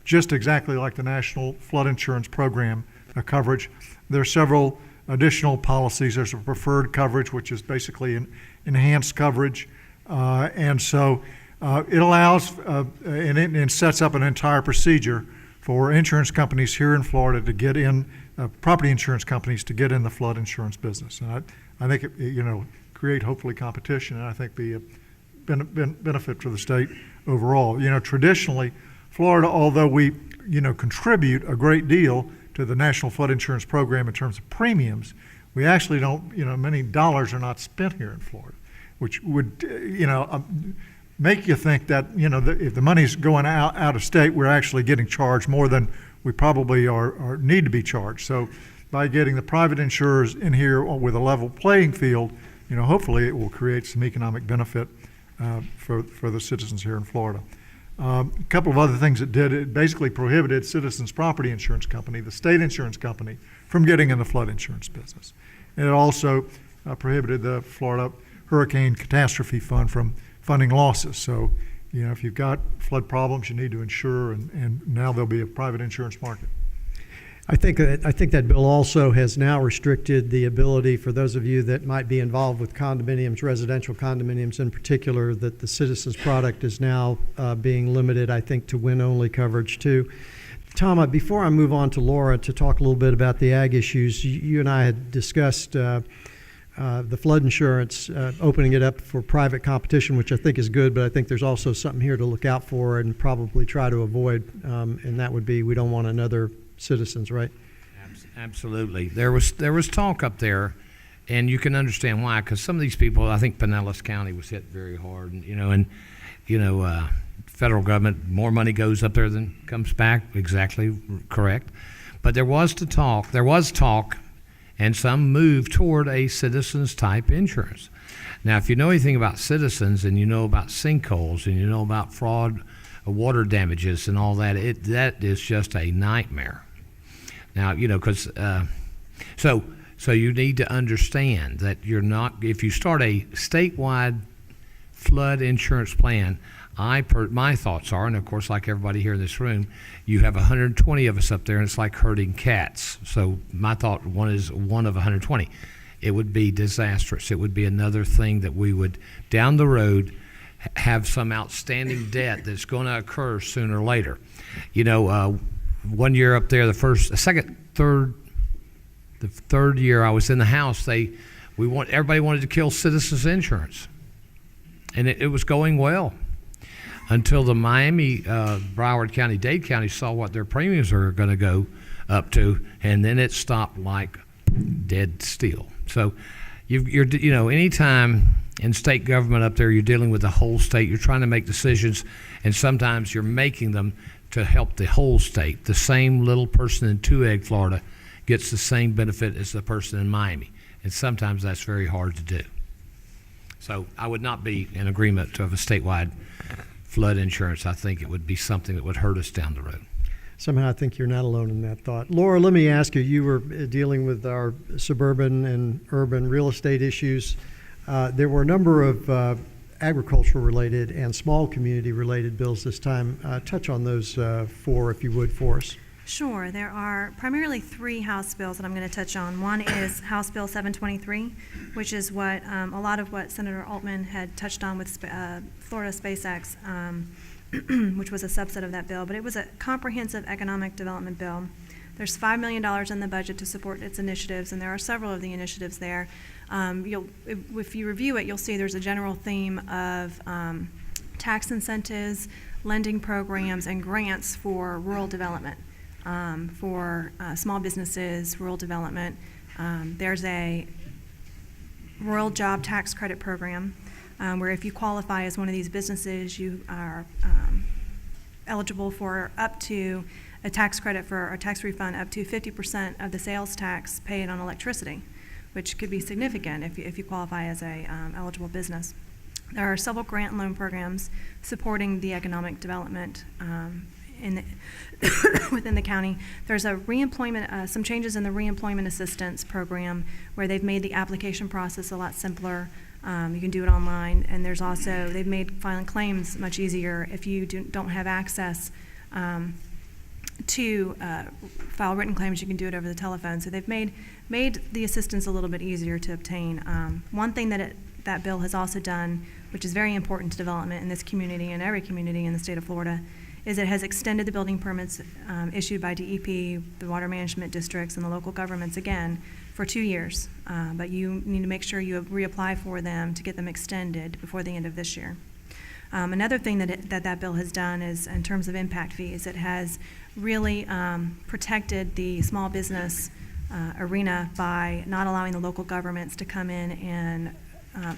just exactly like the National Flood Insurance Program coverage. There are several additional policies. There's a preferred coverage, which is basically an enhanced coverage. And so it allows and it sets up an entire procedure for insurance companies here in Florida to get in, property insurance companies to get in the flood insurance business. And I think it, create hopefully competition, and I think be a benefit for the state overall. Traditionally, Florida, although we contribute a great deal to the National Flood Insurance Program in terms of premiums, we actually don't, many dollars are not spent here in Florida, which would, make you think that, if the money's going out of state, we're actually getting charged more than we probably are need to be charged. So by getting the private insurers in here with a level playing field, hopefully it will create some economic benefit for the citizens here in Florida. A couple of other things it did, it basically prohibited Citizens Property Insurance Company, the state insurance company, from getting in the flood insurance business. And it also prohibited the Florida Hurricane Catastrophe Fund from funding losses. So, if you've got flood problems, you need to insure, and now there'll be a private insurance market. I think that bill also has now restricted the ability for those of you that might be involved with condominiums, residential condominiums in particular, that the Citizens product is now being limited, I think, to win-only coverage too. Tom, before I move on to Laura to talk a little bit about the ag issues, you and I had discussed the flood insurance, opening it up for private competition, which I think is good, but I think there's also something here to look out for and probably try to avoid, and that would be we don't want another Citizens, right? Absolutely. There was talk up there, and you can understand why, because some of these people, I think Pinellas County was hit very hard, and federal government, more money goes up there than comes back. Exactly correct. But there was talk, and some moved toward a Citizens type insurance. Now, if you know anything about Citizens, and you know about sinkholes, and you know about fraud, water damages, and all that, that is just a nightmare. Now, because so you need to understand that you're not. If you start a statewide flood insurance plan, my thoughts are, and of course, like everybody here in this room, you have 120 of us up there, and it's like herding cats. So my thought is one of 120. It would be disastrous. It would be another thing that we would down the road have some outstanding debt that's going to occur sooner or later. 1 year up there, the third year I was in the House, everybody wanted to kill Citizens Insurance, and it was going well until the Miami, Brevard County, Dade County saw what their premiums are going to go up to, and then it stopped like dead still. So anytime in state government up there, you're dealing with the whole state. You're trying to make decisions, and sometimes you're making them to help the whole state. The same little person in Two Egg, Florida, gets the same benefit as the person in Miami, and sometimes that's very hard to do. So I would not be in agreement to have a statewide flood insurance. I think it would be something that would hurt us down the road. Somehow I think you're not alone in that thought. Laura, let me ask you, you were dealing with our suburban and urban real estate issues. There were a number of agricultural-related and small community-related bills this time. Touch on those four, if you would, for us. Sure. There are primarily three House bills that I'm going to touch on. One is House Bill 723, which is what a lot of what Senator Altman had touched on with Florida SpaceX, which was a subset of that bill. But it was a comprehensive economic development bill. There's $5 million in the budget to support its initiatives, and there are several of the initiatives there. If you review it, you'll see there's a general theme of tax incentives, lending programs, and grants for rural development, for small businesses, rural development. There's a rural job tax credit program where if you qualify as one of these businesses, you are eligible for up to a tax credit for a tax refund up to 50% of the sales tax paid on electricity, which could be significant if you qualify as a eligible business. There are several grant and loan programs supporting the economic development within the county. There's a reemployment, some changes in the reemployment assistance program where they've made the application process a lot simpler. You can do it online, and there's also, they've made filing claims much easier if you don't have access to file written claims. You can do it over the telephone. So they've made the assistance a little bit easier to obtain. One thing that bill has also done, which is very important to development in this community and every community in the state of Florida, is it has extended the building permits issued by DEP, the water management districts, and the local governments again for 2 years. But you need to make sure you reapply for them to get them extended before the end of this year. Another thing that bill has done is in terms of impact fees, it has really protected the small business arena by not allowing the local governments to come in and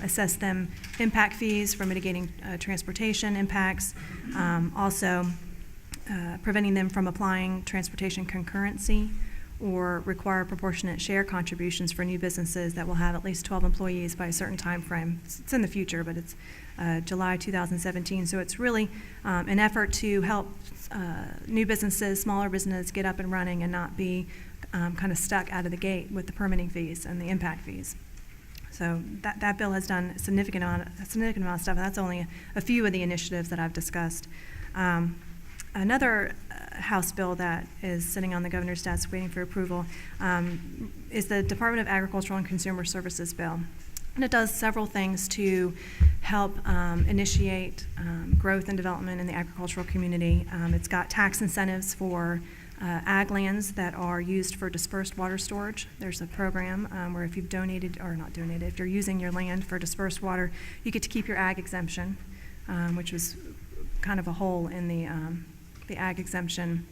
assess them impact fees for mitigating transportation impacts, also preventing them from applying transportation concurrency or require proportionate share contributions for new businesses that will have at least 12 employees by a certain time frame. It's in the future, but it's July 2017. So it's really an effort to help new businesses, smaller businesses get up and running and not be kind of stuck out of the gate with the permitting fees and the impact fees. So that bill has done a significant amount of stuff, and that's only a few of the initiatives that I've discussed. Another House bill that is sitting on the governor's desk waiting for approval, is the Department of Agricultural and Consumer Services bill. And it does several things to help initiate growth and development in the agricultural community. It's got tax incentives for ag lands that are used for dispersed water storage. There's a program where if you've donated, or not donated, if you're using your land for dispersed water, you get to keep your ag exemption, which was kind of a hole in the ag exemption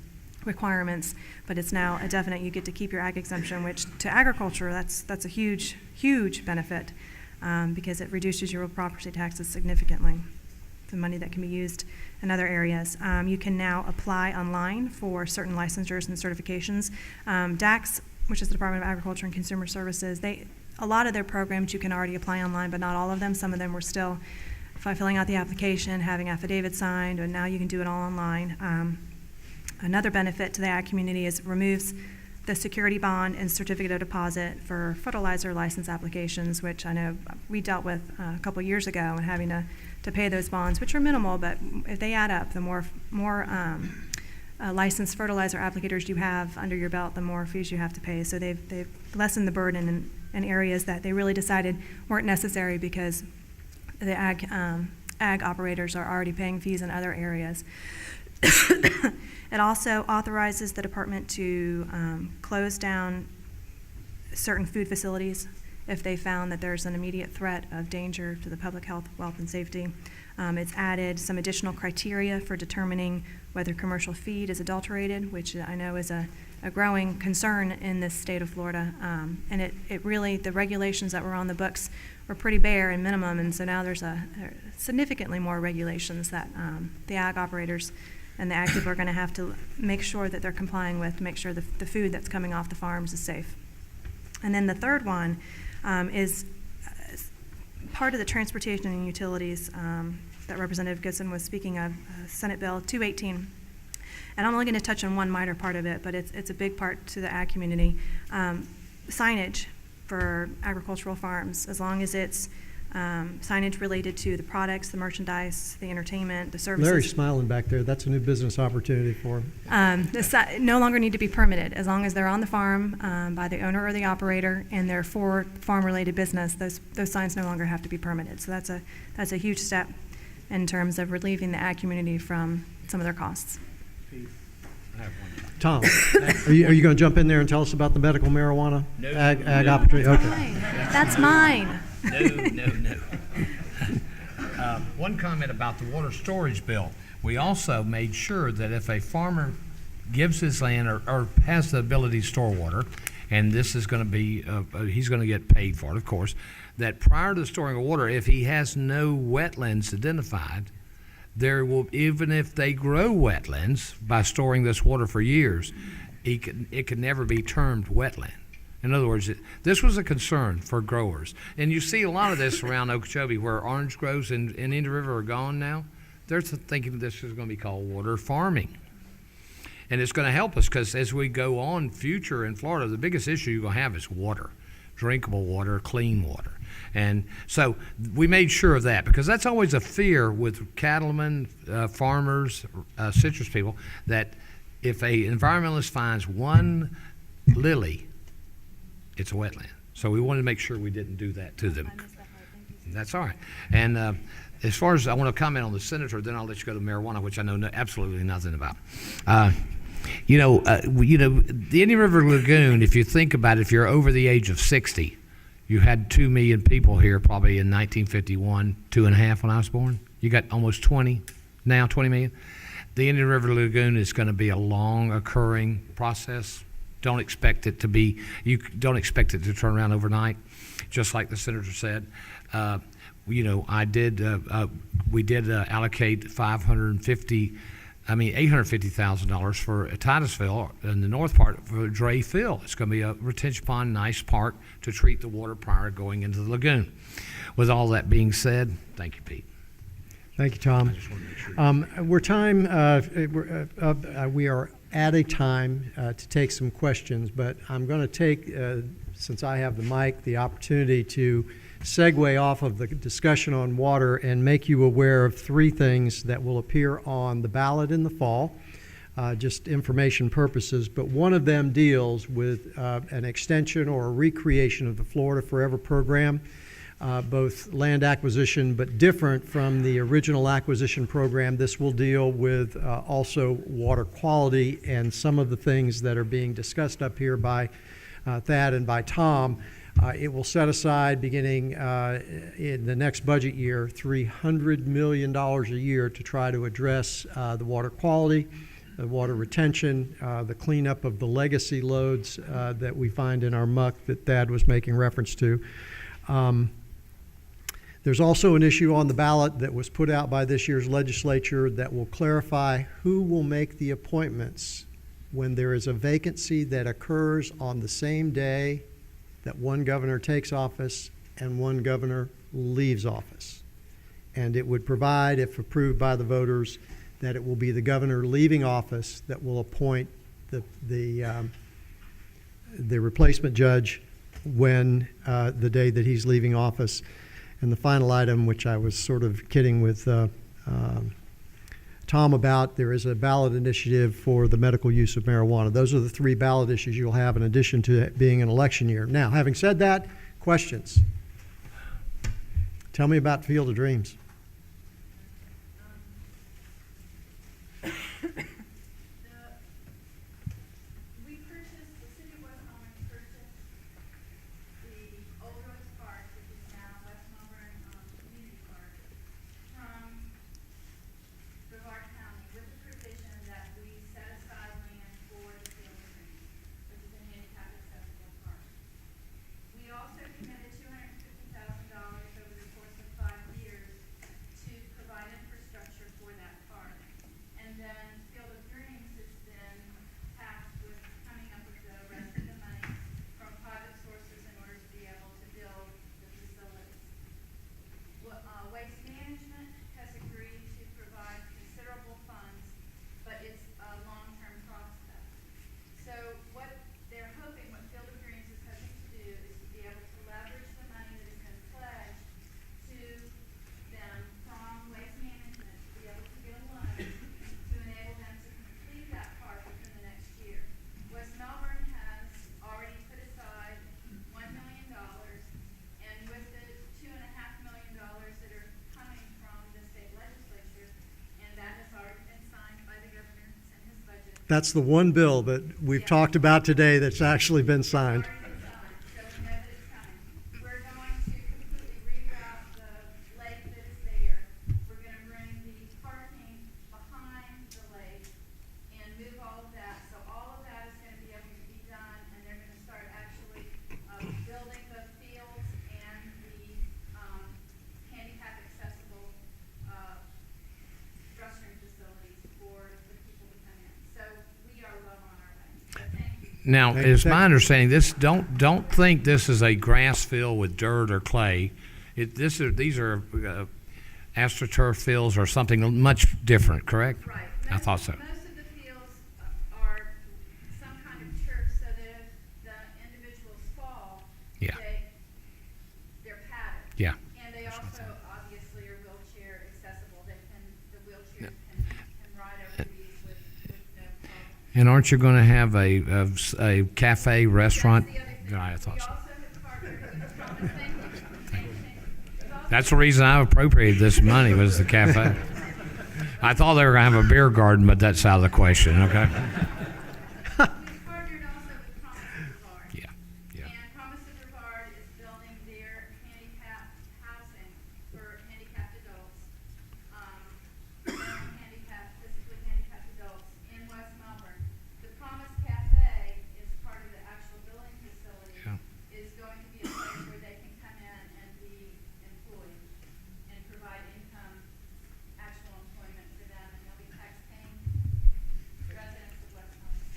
requirements, but it's now a definite. You get to keep your ag exemption, which to agriculture, that's a huge benefit because it reduces your real property taxes significantly. The money that can be used in other areas. You can now apply online for certain licensures and certifications. DACS, which is the Department of Agriculture and Consumer Services, a lot of their programs you can already apply online, but not all of them. Some of them were still filling out the application, having affidavits signed, and now you can do it all online. Another benefit to the ag community is it removes the security bond and certificate of deposit for fertilizer license applications, which I know we dealt with a couple years ago, and having to pay those bonds, which are minimal, but if they add up, the more licensed fertilizer applicators you have under your belt, the more fees you have to pay. So they've lessened the burden in areas that they really decided weren't necessary because the ag operators are already paying fees in other areas. It also authorizes the department to close down certain food facilities if they found that there's an immediate threat of danger to the public health, wealth, and safety. It's added some additional criteria for determining whether commercial feed is adulterated, which I know is a growing concern in this state of Florida. And it really, the regulations that were on the books were pretty bare and minimum, and so now there's significantly more regulations that the ag operators and the ag people are going to have to make sure that they're complying with to make sure the food that's coming off the farms is safe. And then the third one is part of the transportation and utilities that Representative Goodson was speaking of, Senate Bill 218. And I'm only going to touch on one minor part of it, but it's a big part to the ag community. Signage for agricultural farms, as long as it's signage related to the products, the merchandise, the entertainment, the services. Larry's smiling back there. That's a new business opportunity for him. No longer need to be permitted as long as they're on the farm by the owner or the operator, and they're for farm-related business. Those signs no longer have to be permitted. So that's a huge step in terms of relieving the ag community from some of their costs. Tom, are you going to jump in there and tell us about the medical marijuana ag opportunity? Okay. That's mine. No. One comment about the water storage bill. We also made sure that if a farmer gives his land or has the ability to store water, and this is going to be, he's going to get paid for it, of course, that prior to storing water, if he has no wetlands identified, there will, even if they grow wetlands by storing this water for years, it can never be termed wetland. In other words, this was a concern for growers. And you see a lot of this around Okeechobee where orange groves in Indian River are gone now. They're thinking this is going to be called water farming. And it's going to help us because as we go on future in Florida, the biggest issue you're going to have is water, drinkable water, clean water. And so we made sure of that because that's always a fear with cattlemen, farmers, citrus people, that if an environmentalist finds one lily, it's a wetland. So we wanted to make sure we didn't do that to them. That's all right. And as far as I want to comment on the senator, then I'll let you go to marijuana, which I know absolutely nothing about. The Indian River Lagoon, if you think about it, if you're over the age of 60, you had 2 million people here probably in 1951, 2.5 when I was born. You got almost 20, now 20 million. The Indian River Lagoon is going to be a long occurring process. Don't expect it to be, you don't expect it to turn around overnight, just like the senator said. We did allocate $850,000 for Titusville in the north part for Dre Fill. It's going to be a retention pond, nice park to treat the water prior to going into the lagoon. With all that being said, thank you, Pete. Thank you, Tom. We are at a time to take some questions, but I'm going to take, since I have the mic, the opportunity to segue off of the discussion on water and make you aware of 3 things that will appear on the ballot in the fall. just information purposes, but one of them deals with an extension or a recreation of the Florida Forever program, both land acquisition, but different from the original acquisition program. This will deal with also water quality and some of the things that are being discussed up here by Thad and by Tom. It will set aside, beginning in the next budget year, $300 million a year to try to address the water quality, the water retention, the cleanup of the legacy loads that we find in our muck that Thad was making reference to. There's also an issue on the ballot that was put out by this year's legislature that will clarify who will make the appointments when there is a vacancy that occurs on the same day that one governor takes office and one governor leaves office. And it would provide, if approved by the voters, that it will be the governor leaving office that will appoint the replacement judge when the day that he's leaving office. And the final item, which I was sort of kidding with Tom about, there is a ballot initiative for the medical use of marijuana. Those are the three ballot issues you'll have in addition to it being an election year. Now, having said that, questions? Tell me about Field of Dreams. That's the one bill that we've talked about today that's actually been signed. Now, it's my understanding, don't think this is a grass field with dirt or clay. These are astroturf fields or something much different, correct? Right. I thought so. Most of the fields are some kind of turf so that if the individuals fall, Yeah. they're padded. Yeah. And they also obviously are wheelchair accessible. The wheelchairs can ride over these with no problem. And aren't you going to have a cafe, restaurant? That's the other thing. Yeah, I thought We so. also have partnered with Promise. Thank you. We've also That's the reason I appropriated this money was the cafe. I thought they were going to have a beer garden, but that's out of the question, okay? We've partnered also with Promise of Brevard. Yeah, yeah. And Promise of Brevard is building their handicapped housing for handicapped adults, physically handicapped adults in West Melbourne. The Promise Cafe is part of the actual building facility, Yeah. is going to be a place where they can come in and be employed and provide income, actual employment for them, and they'll be tax-paying residents of West Melbourne.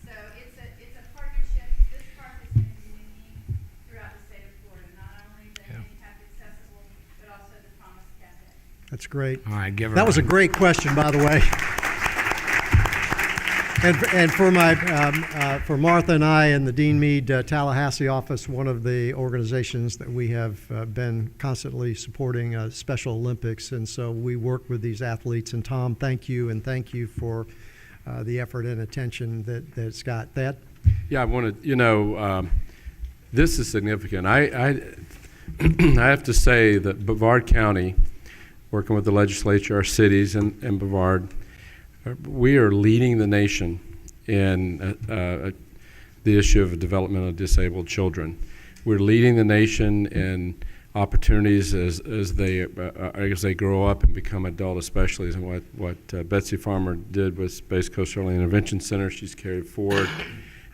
So it's a partnership. This park is going to be unique throughout the state of Florida, not only the handicap accessible, but also the Promise Cafe. That's great. All right, give her That was a round. great question, by the way. And for Martha and I in the Dean Mead Tallahassee office, one of the organizations that we have been constantly supporting Special Olympics, and so we work with these athletes. And Tom, thank you, and thank you for the effort and attention that it's got. Thad? Yeah, I want to, this is significant. I have to say that Brevard County, working with the legislature, our cities, and Brevard, we are leading the nation in the issue of developmentally disabled children. We're leading the nation in opportunities as they grow up and become adult, especially as what Betsy Farmer did with Space Coast Early Intervention Center. She's carried forward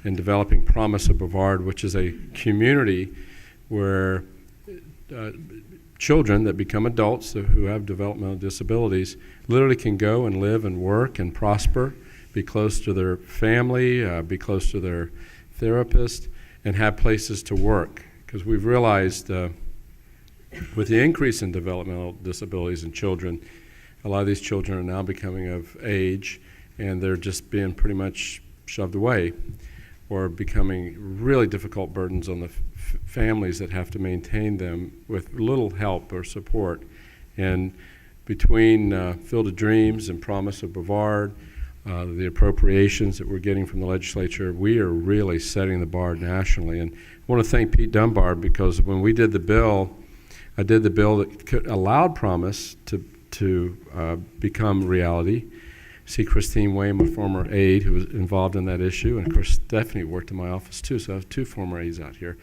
in developing Promise of Brevard, which is a community where children that become adults who have developmental disabilities literally can go and live and work and prosper, be close to their family, be close to their therapist, and have places to work. Because we've realized with the increase in developmental disabilities in children, a lot of these children are now becoming of age, and they're just being pretty much shoved away or becoming really difficult burdens on the families that have to maintain them with little help or support. And between Field of Dreams and Promise of Brevard, the appropriations that we're getting from the legislature, we are really setting the bar nationally. And I want to thank Pete Dunbar, because when we did the bill, I did the bill that allowed Promise to become reality. See Christine Wayne, a former aide who was involved in that issue, and of course Stephanie worked in my office too, so I have two former aides out here.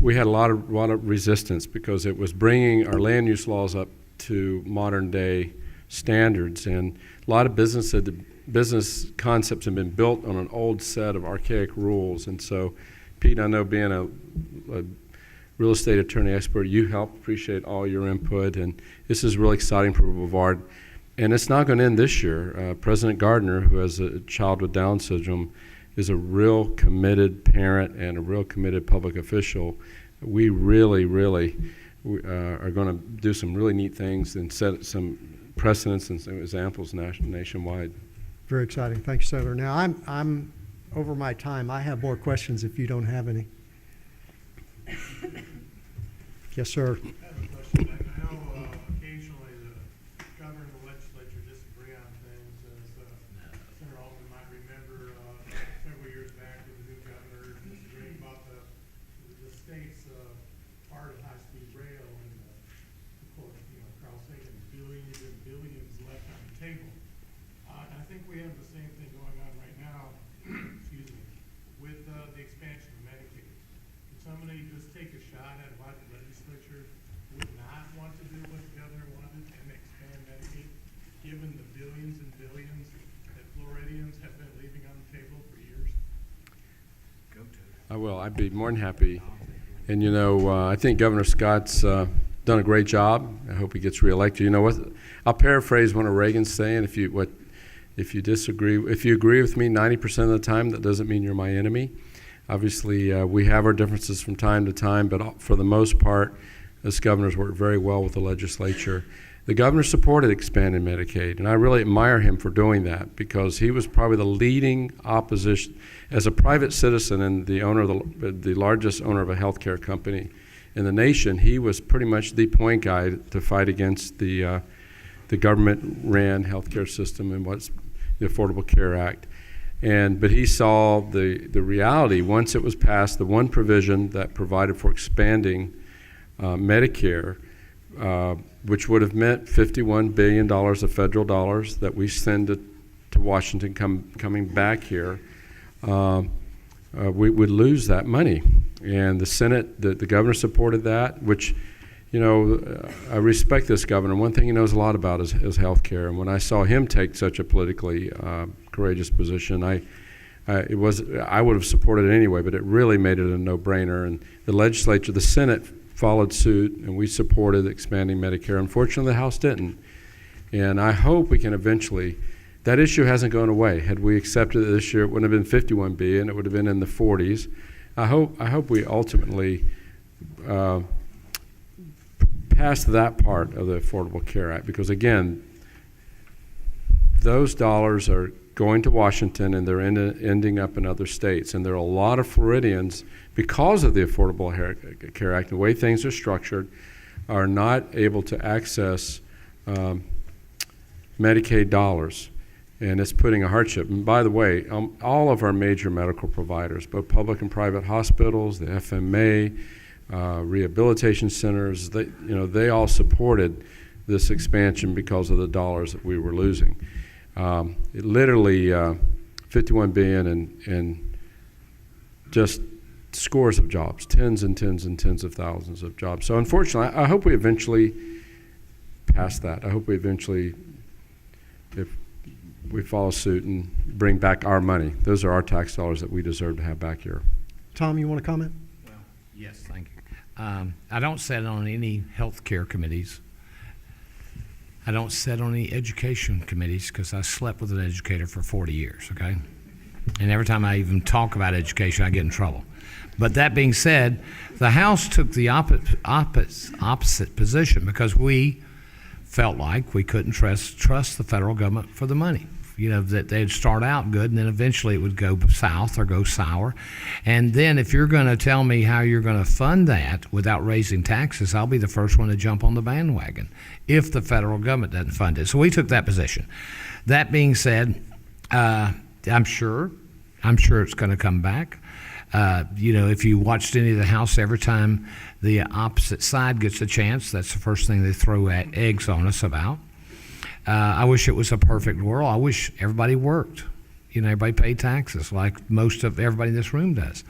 We had a lot of resistance because it was bringing our land use laws up to modern day standards, and a lot of business concepts have been built on an old set of archaic rules. And so, Pete, I know being a real estate attorney expert, you help, appreciate all your input, and this is really exciting for Brevard. And it's not going to end this year. President Gardner, who has a child with Down syndrome, is a real committed parent and a real committed public official. We really are going to do some really neat things and set some precedents and some examples nationwide. Very exciting. Thank you, Senator. Now, I'm over my time. I have more questions if you don't have any. Yes, sir. I have a question. I know occasionally the governor and the legislature disagree on things. As Senator Altman might remember, several years back with the new governor disagreeing about the state's part of high-speed rail, and of course, Carl Sagan, billions and billions left on the table. I think we have the same thing going on right now. Excuse me, with the expansion of Medicaid. Could somebody just take a shot at why the legislature would not want to do what the governor wanted and expand Medicaid, given the billions and billions that Floridians have been leaving on the table for years? I will. I'd be more than happy. And I think Governor Scott's done a great job. I hope he gets reelected. You know what? I'll paraphrase one of Reagan's saying: if you disagree, if you agree with me 90% of the time, that doesn't mean you're my enemy. Obviously, we have our differences from time to time, but for the most part, this governor's worked very well with the legislature. The governor supported expanding Medicaid, and I really admire him for doing that, because he was probably the leading opposition as a private citizen and the owner of the largest owner of a healthcare company in the nation. He was pretty much the point guy to fight against the government-ran healthcare system and what's the Affordable Care Act. But he saw the reality once it was passed, the one provision that provided for expanding Medicare, which would have meant $51 billion of federal dollars that we send to Washington coming back here. We would lose that money. And the Senate, the governor supported that, which, I respect this governor. One thing he knows a lot about is health care. And when I saw him take such a politically courageous position, I would have supported it anyway, but it really made it a no-brainer. And the legislature, the Senate, followed suit, and we supported expanding Medicare. Unfortunately, the House didn't. And I hope we can eventually, that issue hasn't gone away. Had we accepted it this year, it wouldn't have been 51 billion, it would have been in the 40s. I hope we ultimately pass that part of the Affordable Care Act, because again, those dollars are going to Washington and they're ending up in other states. And there are a lot of Floridians, because of the Affordable Care Act, the way things are structured, are not able to access Medicaid dollars, and it's putting a hardship. And by the way, all of our major medical providers, both public and private hospitals, the FMA, rehabilitation centers, they all supported this expansion because of the dollars that we were losing. It literally $51 billion and just scores of jobs, tens and tens and tens of thousands of jobs. So unfortunately, I hope we eventually pass that. I hope we eventually, if we follow suit and bring back our money. Those are our tax dollars that we deserve to have back here. Tom, you want to comment? Yes, thank you. I don't sit on any health care committees. I don't sit on any education committees because I slept with an educator for 40 years, okay? And every time I even talk about education, I get in trouble. But that being said, the House took the opposite position because we felt like we couldn't trust the federal government for the money. You know, that they'd start out good and then eventually it would go south or go sour. And then if you're going to tell me how you're going to fund that without raising taxes, I'll be the first one to jump on the bandwagon if the federal government doesn't fund it. So we took that position. That being said, I'm sure it's going to come back. If you watched any of the House, every time the opposite side gets a chance, that's the first thing they throw eggs on us about. I wish it was a perfect world. I wish everybody worked. Everybody paid taxes like most of everybody in this room does.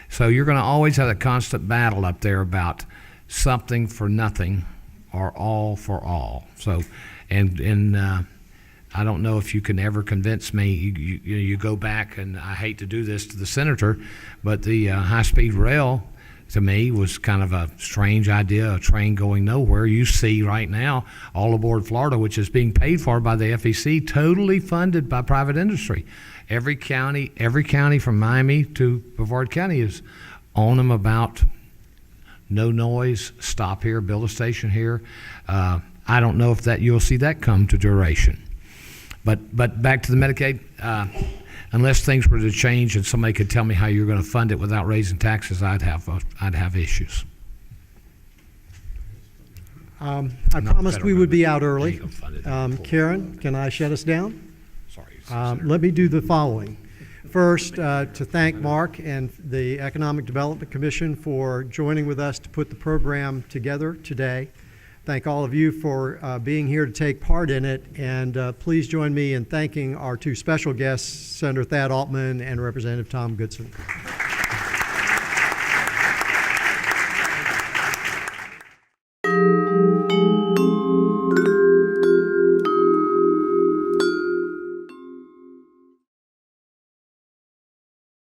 So you're going to always have a constant battle up there about something for nothing or all for all. So, and I don't know if you can ever convince me. You go back, and I hate to do this to the senator, but the high-speed rail to me was kind of a strange idea, a train going nowhere. You see right now all aboard Florida, which is being paid for by the FEC, totally funded by private industry. Every county from Miami to Brevard County is on them about no noise, stop here, build a station here. I don't know if that you'll see that come to duration. But back to the Medicaid, unless things were to change and somebody could tell me how you're going to fund it without raising taxes, I'd have issues. I promised we would be out early. Karen, can I shut us down? Sorry. Let me do the following. First, to thank Mark and the Economic Development Commission for joining with us to put the program together today. Thank all of you for being here to take part in it, and please join me in thanking our two special guests, Senator Thad Altman and Representative Tom Goodson.